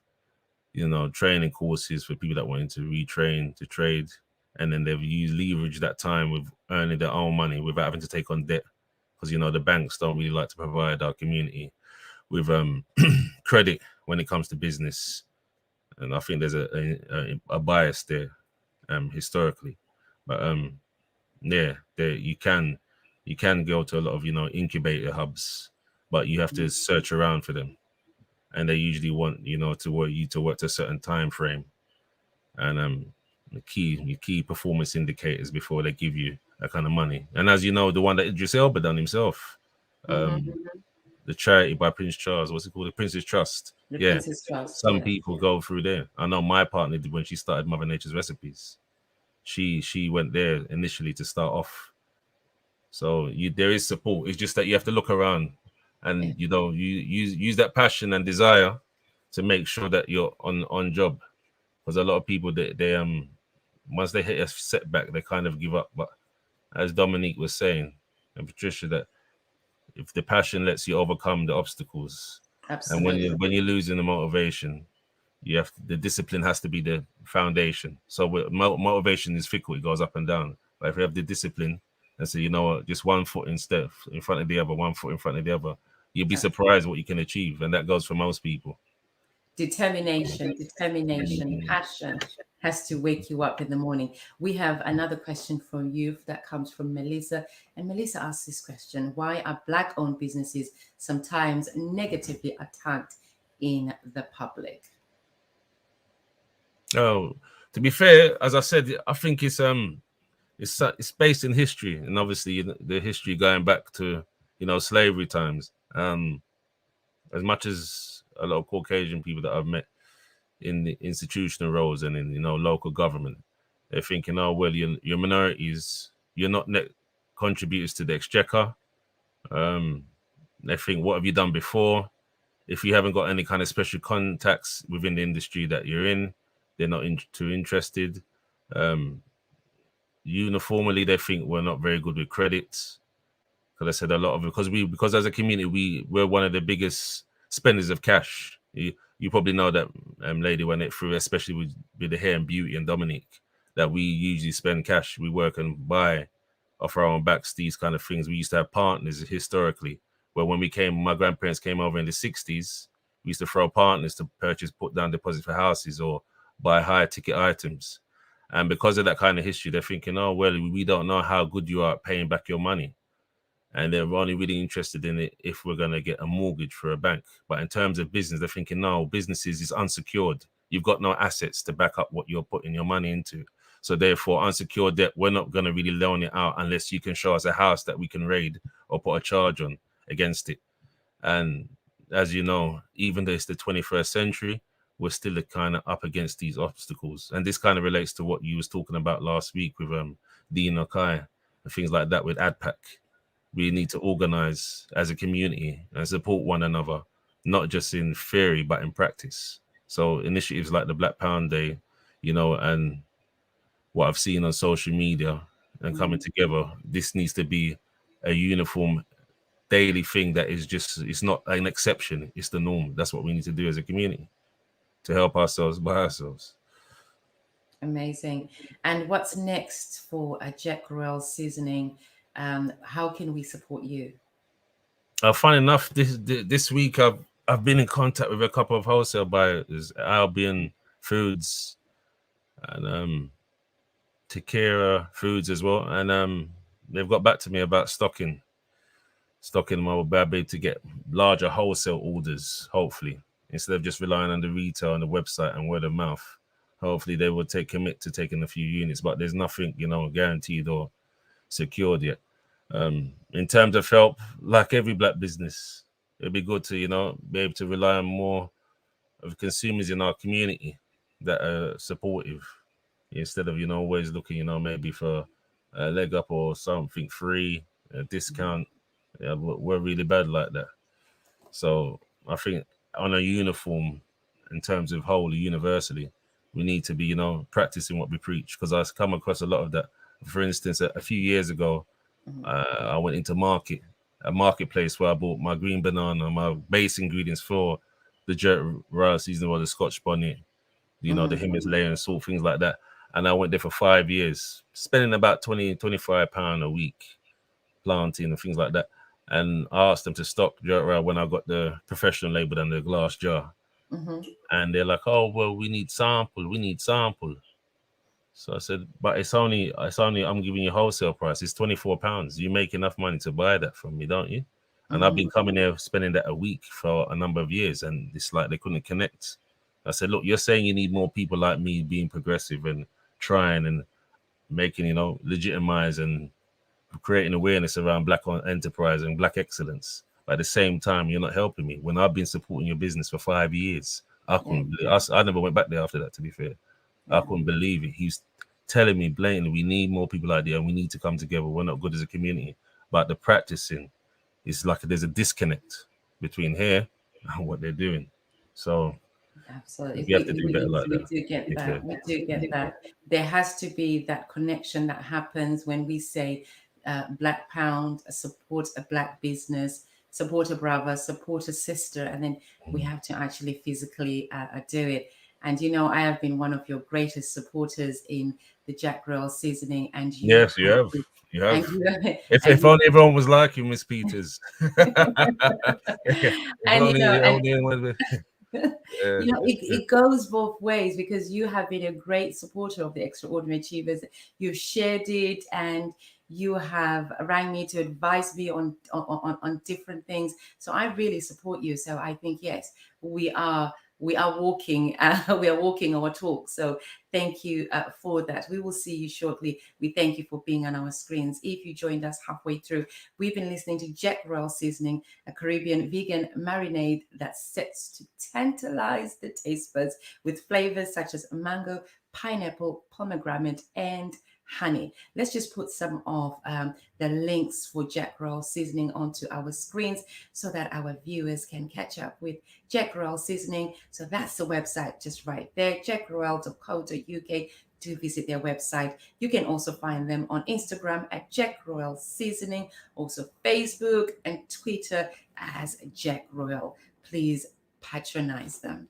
training courses for people that wanted to retrain to trade. And then they've leverage that time with earning their own money without having to take on debt. Because, the banks don't really like to provide our community with credit when it comes to business. And I think there's a bias there historically. But you can go to a lot of, incubator hubs, but you have to search around for them. And they usually want, to work to a certain time frame. And the key performance indicators before they give you that kind of money. And as you know, the one that Idris Elba done himself, the charity by Prince Charles, what's it called? The Prince's Trust. Prince's Trust. Some people go through there. I know my partner did when she started Mother Nature's Recipes. She went there initially to start off. So there is support. It's just that you have to look around and you use that passion and desire to make sure that you're on job. Because a lot of people they once they hit a setback, they kind of give up. But as Dominique was saying, and Patricia, that if the passion lets you overcome the obstacles, absolutely. And when you're losing the motivation, the discipline has to be the foundation. So motivation is fickle; it goes up and down. But if you have the discipline and say, just one foot in front of the other, one foot in front of the other, you'll be surprised what you can achieve, and that goes for most people. Determination, passion has to wake you up in the morning. We have another question for you that comes from Melissa. And Melissa asks this question: why are Black-owned businesses sometimes negatively attacked in the public? Oh, to be fair, as I said, I think it's based in history, and obviously the history going back to slavery times. As much as a lot of Caucasian people that I've met in the institutional roles and in local government, they're thinking, oh well, you're minorities, you're not net contributors to the exchequer. They think, what have you done before? If you haven't got any kind of special contacts within the industry that you're in, they're not too interested. Uniformly, they think we're not very good with credits. Because I said a lot of it, because as a community, we're one of the biggest spenders of cash. You probably know that, lady, when it through, especially with the hair and beauty and Dominique, that we usually spend cash. We work and buy off our own backs these kind of things. We used to have partners historically, where when my grandparents came over in the 60s, we used to throw partners to put down deposits for houses or buy high ticket items. And because of that kind of history, they're thinking, oh, well, we don't know how good you are at paying back your money. And they're only really interested in it if we're going to get a mortgage for a bank. But in terms of business, they're thinking, no, businesses is unsecured. You've got no assets to back up what you're putting your money into. So therefore, unsecured debt, we're not going to really loan it out unless you can show us a house that we can raid or put a charge on against it. And as you know, even though it's the 21st century, we're still kind of up against these obstacles. And this kind of relates to what you was talking about last week with Dean Okai and things like that with ADPAC. We need to organize as a community and support one another, not just in theory, but in practice. So initiatives like the Black Pound Day, and what I've seen on social media and coming together, this needs to be a uniform daily thing that is it's not an exception, it's the norm. That's what we need to do as a community to help ourselves by ourselves. Amazing. And what's next for Jack Royal Seasoning? How can we support you? Funny enough, this week I've been in contact with a couple of wholesale buyers, Albion Foods and Takira Foods as well, and they've got back to me about stocking my bad babe to get larger wholesale orders, hopefully, instead of just relying on the retail and the website and word of mouth. Hopefully they will commit to taking a few units, but there's nothing, guaranteed or secured yet. In terms of help, like every black business, it'd be good to, be able to rely on more of consumers in our community that are supportive instead of, always looking, maybe for a leg up or something free, a discount. Yeah, we're really bad like that. So I think on a uniform, in terms of whole universally, we need to be, practicing what we preach. Because I've come across a lot of that. For instance, a few years ago, I went into a marketplace where I bought my green banana, my base ingredients for the jerk royal season or the Scotch bonnet, the Himalayan salt, things like that. And I went there for 5 years, spending about 20-25 pounds a week, planting and things like that. And I asked them to stock jerk royal when I got the professional label and the glass jar. And they're like, oh, well, we need sample. So I said, but it's only I'm giving you wholesale price. It's £24. You make enough money to buy that from me, don't you? And I've been coming there spending that a week for a number of years, and it's like they couldn't connect. I said, look, you're saying you need more people like me being progressive and trying and making, legitimize and creating awareness around black enterprise and black excellence. But at the same time, you're not helping me. When I've been supporting your business for 5 years, I never went back there after that, to be fair. I couldn't believe it. He's telling me blatantly, we need more people like that and we need to come together. We're not good as a community. But the practicing is like there's a disconnect between here and what they're doing. So absolutely, we have to do better like that. We do get that. We do get that. There has to be that connection that happens when we say Black Pound, support a black business, support a brother, support a sister, and then we have to actually physically do it. And I have been one of your greatest supporters in the Jack Royal Seasoning, and yes, you have. You have. If only everyone was like you, Miss Peters. It goes both ways, because you have been a great supporter of the Extraordinary Achievers. You've shared it, and you have rang me to advise me on different things. So I really support you. So I think, yes, we are walking our talk. So thank you for that. We will see you shortly. We thank you for being on our screens. If you joined us halfway through, we've been listening to Jack Royal Seasoning, a Caribbean vegan marinade that sets to tantalize the taste buds with flavors such as mango, pineapple, pomegranate, and honey. Let's just put some of the links for Jack Royal Seasoning onto our screens so that our viewers can catch up with Jack Royal Seasoning. So that's the website just right there, jackroyal.co.uk. To visit their website. You can also find them on Instagram at Jack Royal Seasoning, also Facebook and Twitter as Jack Royal. Please patronize them.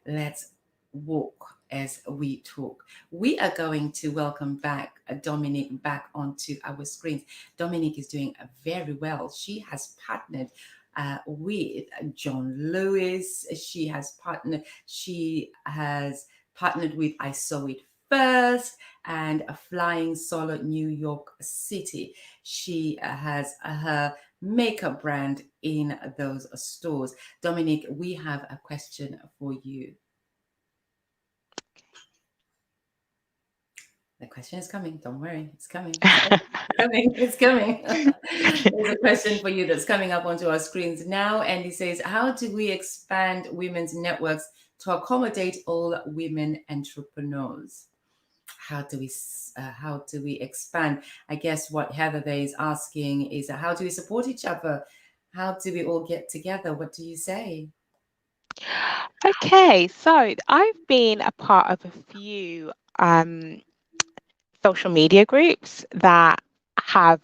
Let's walk as we talk. We are going to welcome back Dominique back onto our screens. Dominique is doing very well. She has partnered with John Lewis. She has partnered with I Saw It First and a Flying Solo New York City. She has her makeup brand in those stores. Dominique, we have a question for you. The question is coming. Don't worry. It's coming. It's coming. There's a question for you that's coming up onto our screens now. And he says, how do we expand women's networks to accommodate all women entrepreneurs? How do we expand? I guess what Heather there is asking is, how do we support each other? How do we all get together? What do you say? Okay, so I've been a part of a few social media groups that have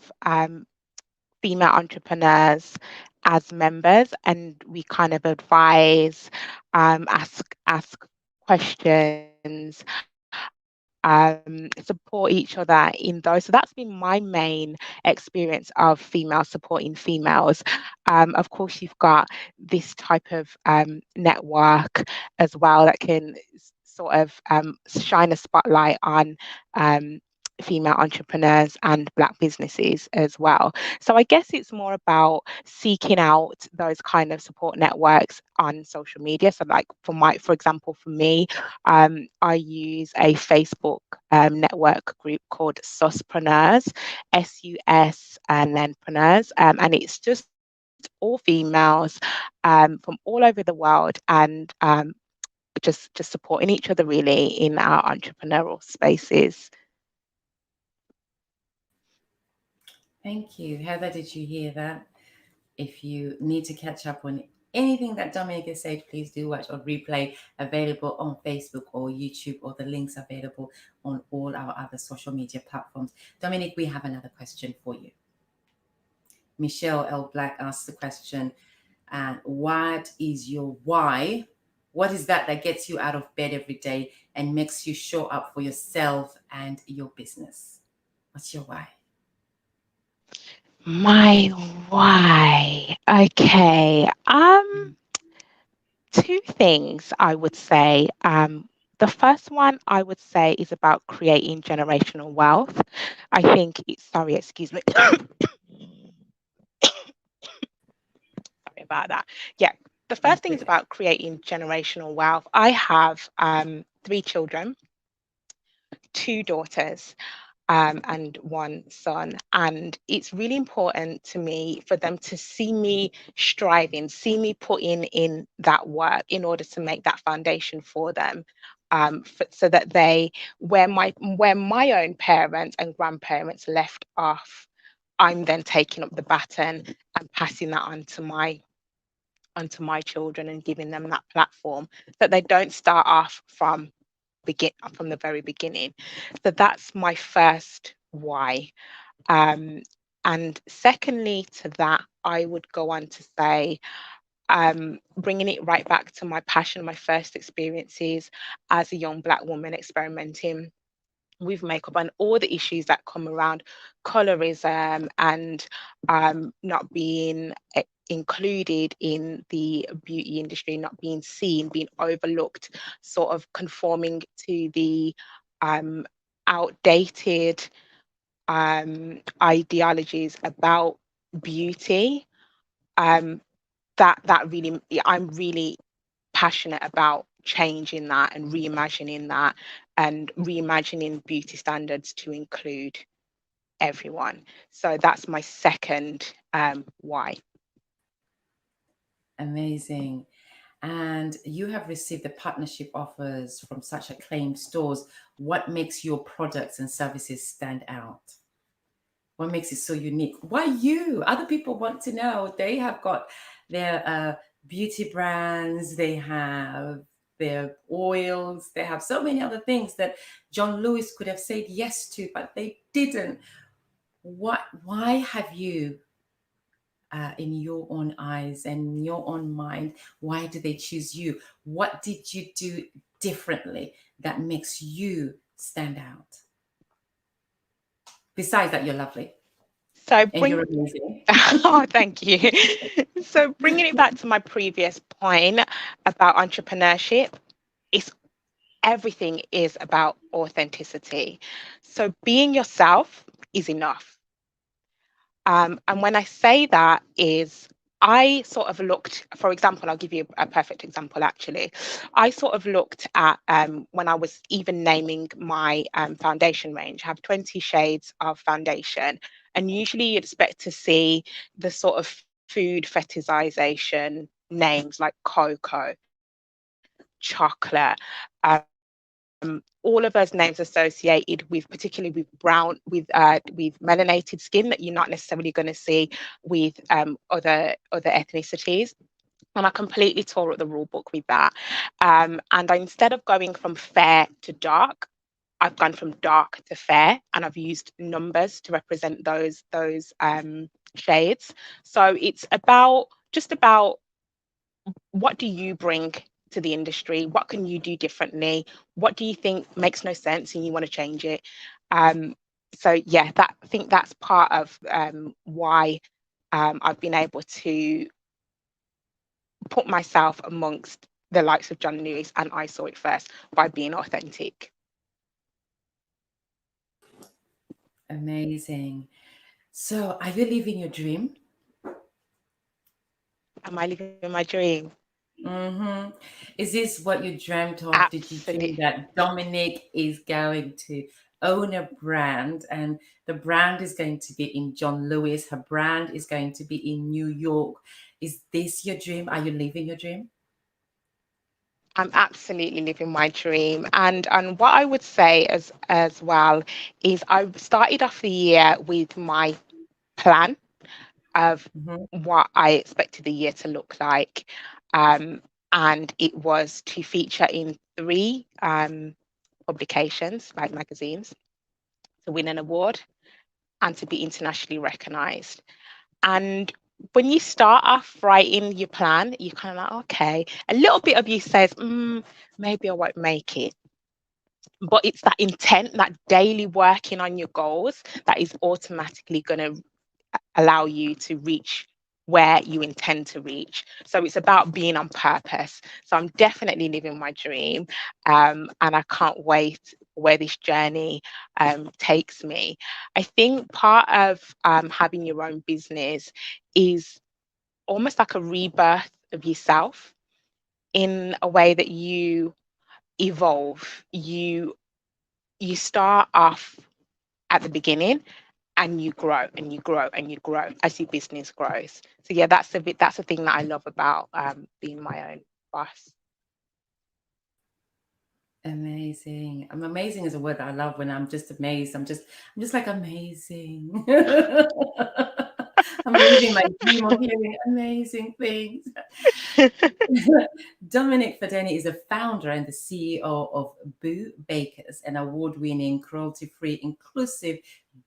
female entrepreneurs as members, and we kind of advise, ask questions, support each other in those. So that's been my main experience of female supporting females. Of course, you've got this type of network as well that can sort of shine a spotlight on female entrepreneurs and Black businesses as well. So I guess it's more about seeking out those kind of support networks on social media. So like for example, for me, I use a Facebook network group called Suspreneurs, SUS and then preneurs, and it's just all females from all over the world, and just supporting each other really in our entrepreneurial spaces. Thank you. Heather, did you hear that? If you need to catch up on anything that Dominica said, please do watch on replay, available on Facebook or YouTube, or the links available on all our other social media platforms. Dominic, we have another question for you. Michelle L. Black asked the question, and what is your why? What is that gets you out of bed every day and makes you show up for yourself and your business? What's your why? My why. Okay. Two things I would say. The first one I would say is about creating generational wealth. I think it's, sorry, excuse me. Sorry about that. Yeah. The first thing is about creating generational wealth. I have 3 children, 2 daughters, and 1 son. And it's really important to me for them to see me striving, see me putting in that work in order to make that foundation for them. So that where my own parents and grandparents left off, I'm then taking up the baton and passing that on to my children and giving them that platform, that they don't start off from the very beginning. So that's my first why. And secondly to that, I would go on to say, bringing it right back to my passion, my first experiences as a young Black woman experimenting with makeup and all the issues that come around colorism and not being included in the beauty industry, not being seen, being overlooked, sort of conforming to the outdated ideologies about beauty. That really, I'm really passionate about changing that and reimagining that, and reimagining beauty standards to include everyone. So that's my second why. Amazing. And you have received the partnership offers from such acclaimed stores. What makes your products and services stand out? What makes it so unique? Why you? Other people want to know. They have got their beauty brands, they have their oils, they have so many other things that John Lewis could have said yes to, but they didn't. Why have you, in your own eyes and your own mind, why do they choose you? What did you do differently that makes you stand out? Besides that, you're lovely. So And you're amazing. oh, thank you. So bringing it back to my previous point about entrepreneurship, it's everything is about authenticity. So being yourself is enough. And when I say that is, I sort of looked, for example, I'll give you a perfect example actually. I sort of looked at when I was even naming my foundation range. I have 20 shades of foundation, and usually you'd expect to see the sort of food fetishization names like cocoa, chocolate, all of those names associated with, particularly with brown, with melanated skin, that you're not necessarily going to see with other ethnicities. And I completely tore up the rule book with that. And instead of going from fair to dark, I've gone from dark to fair, and I've used numbers to represent those shades. So it's about what do you bring to the industry? What can you do differently? What do you think makes no sense and you want to change it? So yeah, I think that's part of why I've been able to put myself amongst the likes of John Lewis, and I saw it first by being authentic. Amazing. So, are you living your dream? Am I living my dream? Mm-hmm. Is this what you dreamt of? Did you dream Absolutely. that Dominic is going to own a brand and the brand is going to be in John Lewis? Her brand is going to be in New York. Is this your dream? Are you living your dream? I'm absolutely living my dream. And what I would say as well is I started off the year with my plan of Mm-hmm. what I expected the year to look like. And it was to feature in 3 publications, like magazines, to win an award and to be internationally recognized. And when you start off writing your plan, you're kind of like, okay, a little bit of you says, maybe I won't make it. But it's that intent, that daily working on your goals that is automatically going to allow you to reach where you intend to reach. So it's about being on purpose. So I'm definitely living my dream, and I can't wait where this journey takes me. I think part of having your own business is almost like a rebirth of yourself in a way that you evolve. You start off at the beginning and you grow and you grow and you grow as your business grows. So yeah, that's the thing that I love about being my own boss. Amazing. Amazing is a word that I love when I'm just amazed. I'm just like amazing. I'm living my dream of hearing amazing things. Dominic Fadeni is the founder and the CEO of Boo Bakers, an award-winning, cruelty-free, inclusive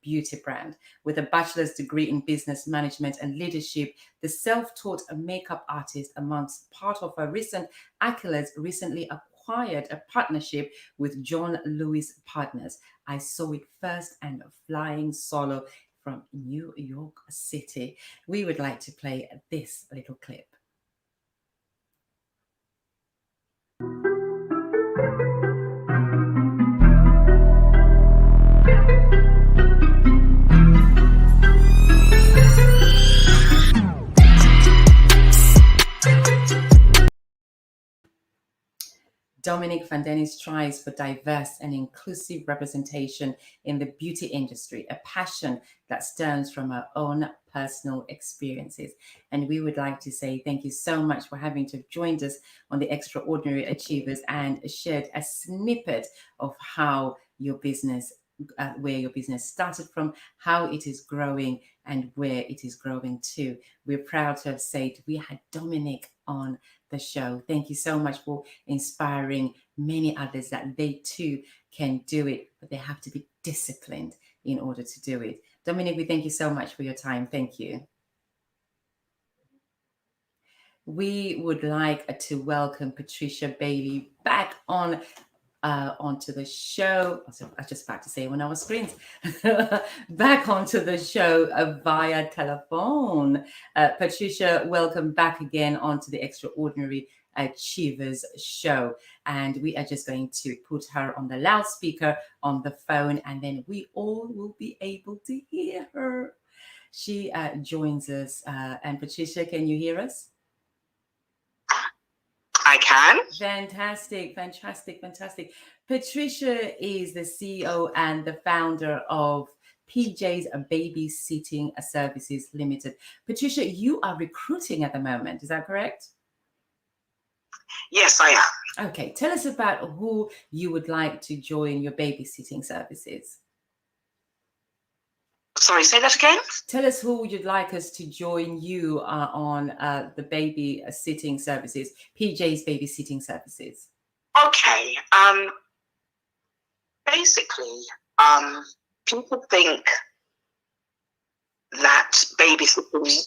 beauty brand. With a bachelor's degree in business management and leadership, the self-taught makeup artist, amongst part of her recent accolades, recently acquired a partnership with John Lewis Partners. I saw it first and flying solo from New York City. We would like to play this little clip. Dominic Fandeni strives for diverse and inclusive representation in the beauty industry, a passion that stems from her own personal experiences. And we would like to say thank you so much for having to have joined us on the Extraordinary Achievers and shared a snippet of how your business, where your business started from, how it is growing, and where it is growing to. We're proud to have said we had Dominic on the show. Thank you so much for inspiring many others that they too can do it, but they have to be disciplined in order to do it. Dominic, we thank you so much for your time. Thank you. We would like to welcome Patricia Bailey back on onto the show. I was just about to say when our screens back onto the show via telephone. Patricia, welcome back again onto the Extraordinary Achievers show. And we are just going to put her on the loudspeaker on the phone, and then we all will be able to hear her. She joins us. And Patricia, can you hear us? I can. Fantastic. Patricia is the CEO and the founder of PJ's Babysitting Services Limited. Patricia, you are recruiting at the moment. Is that correct? Yes, I am. Okay. Tell us about who you would like to join your babysitting services. Sorry, say that again? Tell us who you'd like us to join you on the babysitting services, PJ's Babysitting Services. Okay. Basically, people think that babysitting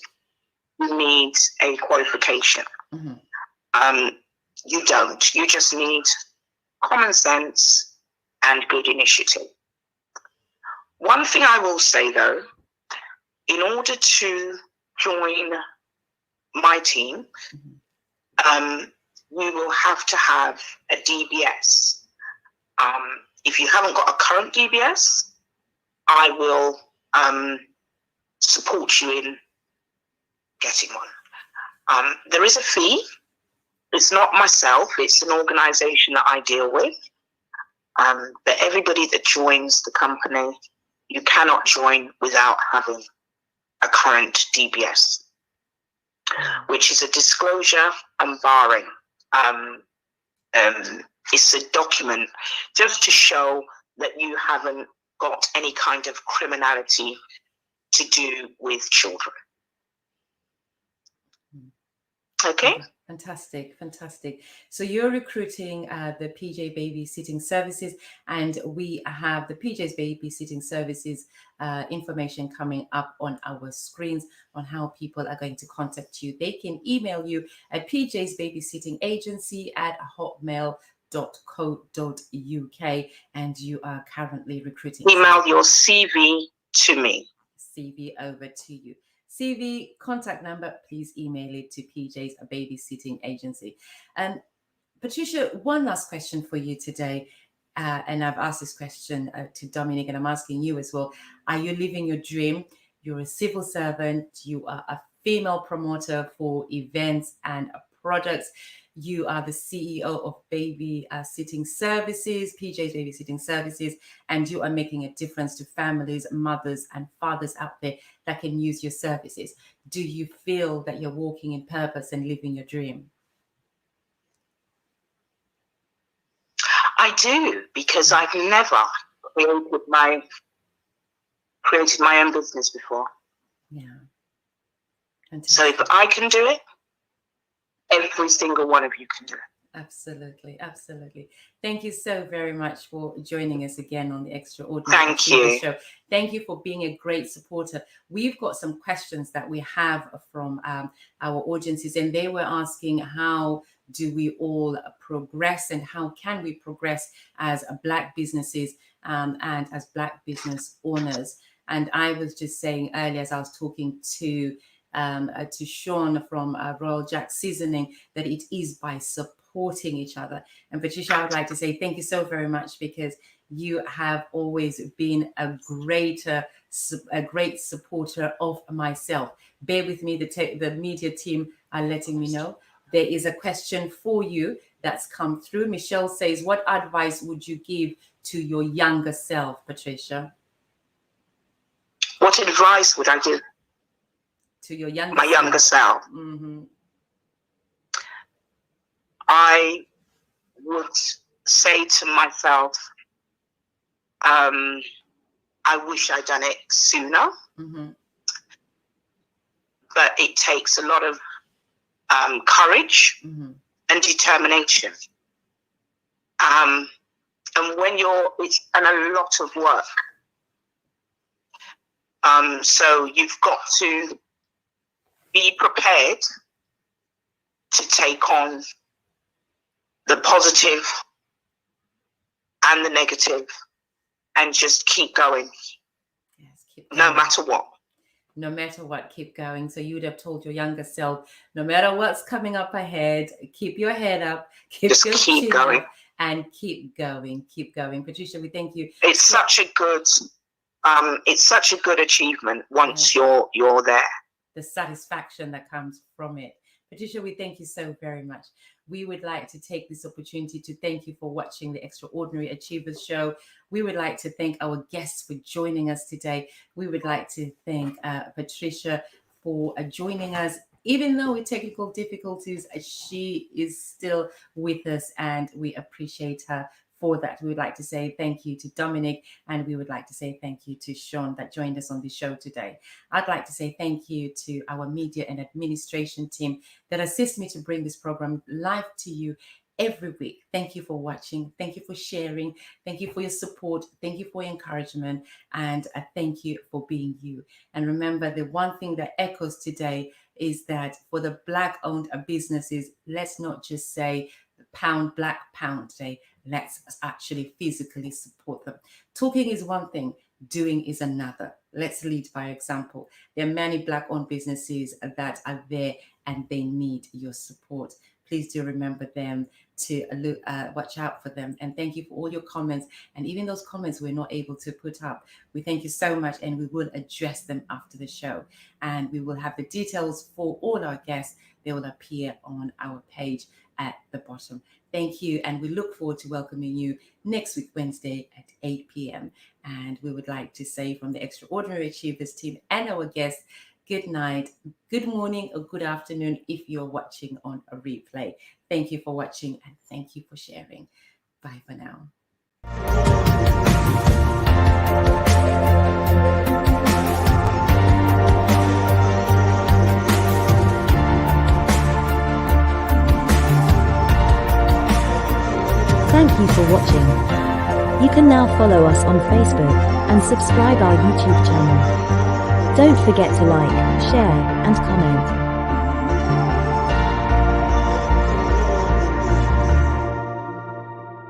needs a qualification. Mm-hmm. You don't. You just need common sense and good initiative. One thing I will say though, in order to join my team, we will have to have a DBS. If you haven't got a current DBS, I will support you in getting one. There is a fee. It's not myself, it's an organization that I deal with. But everybody that joins the company, you cannot join without having a current DBS, which is a disclosure and barring. It's a document just to show that you haven't got any kind of criminality to do with children. Okay. Fantastic, fantastic. So you're recruiting the PJ Babysitting Services, and we have the PJ's Babysitting Services information coming up on our screens on how people are going to contact you. They can email you at PJ's Babysitting Agency at hotmail.co.uk, and you are currently recruiting. Email your CV to me. CV over to you. CV, contact number, please email it to PJ's Babysitting Agency. Patricia, one last question for you today. And I've asked this question to Dominic, and I'm asking you as well. Are you living your dream? You're a civil servant. You are a female promoter for events and products. You are the CEO of Babysitting Services, PJ's Babysitting Services, and you are making a difference to families, mothers, and fathers out there that can use your services. Do you feel that you're walking in purpose and living your dream? I do, because I've never created my own business before. Yeah. Fantastic. So if I can do it, every single one of you can do it. Absolutely, absolutely. Thank you so very much for joining us again on the Extraordinary Thank you. Show. Thank you for being a great supporter. We've got some questions that we have from our audiences, and they were asking, how do we all progress, and how can we progress as Black businesses and as Black business owners? And I was just saying earlier, as I was talking to Sean from Royal Jack Seasoning, that it is by supporting each other. And Patricia, I would like to say thank you so very much, because you have always been a great supporter of myself. Bear with me, the media team are letting me know. There is a question for you that's come through. Michelle says, what advice would you give to your younger self, Patricia? What advice would I give? To your younger younger self. Mm-hmm. I would say to myself, I wish I'd done it sooner. Mm-hmm. But it takes a lot of courage mm-hmm. and determination. And when it's a lot of work. So you've got to be prepared to take on the positive and the negative, and just keep going. Yes, keep going. No matter what. No matter what, keep going. So you would have told your younger self, no matter what's coming up ahead, keep your head up, keep going, and keep going. Keep going. Patricia, we thank you. It's such a good achievement once you're there. The satisfaction that comes from it. Patricia, we thank you so very much. We would like to take this opportunity to thank you for watching the Extraordinary Achievers Show. We would like to thank our guests for joining us today. We would like to thank Patricia for joining us. Even though with technical difficulties, she is still with us, and we appreciate her for that. We would like to say thank you to Dominic, and we would like to say thank you to Sean that joined us on the show today. I'd like to say thank you to our media and administration team that assist me to bring this program live to you every week. Thank you for watching. Thank you for sharing. Thank you for your support. Thank you for your encouragement. And thank you for being you. And remember, the one thing that echoes today is that for the Black-owned businesses, let's not just say Black Pound Day. Let's actually physically support them. Talking is one thing, doing is another. Let's lead by example. There are many Black-owned businesses that are there and they need your support. Please do remember them, to watch out for them. And thank you for all your comments. And even those comments we're not able to put up, we thank you so much, and we will address them after the show. And we will have the details for all our guests. They will appear on our page at the bottom. Thank you. And we look forward to welcoming you next week, Wednesday at 8 p.m. And we would like to say from the Extraordinary Achievers team and our guests, good night, good morning, or good afternoon if you're watching on a replay. Thank you for watching and thank you for sharing. Bye for now. Thank you for watching. You can now follow us on Facebook and subscribe our YouTube channel. Don't forget to like, share, and comment.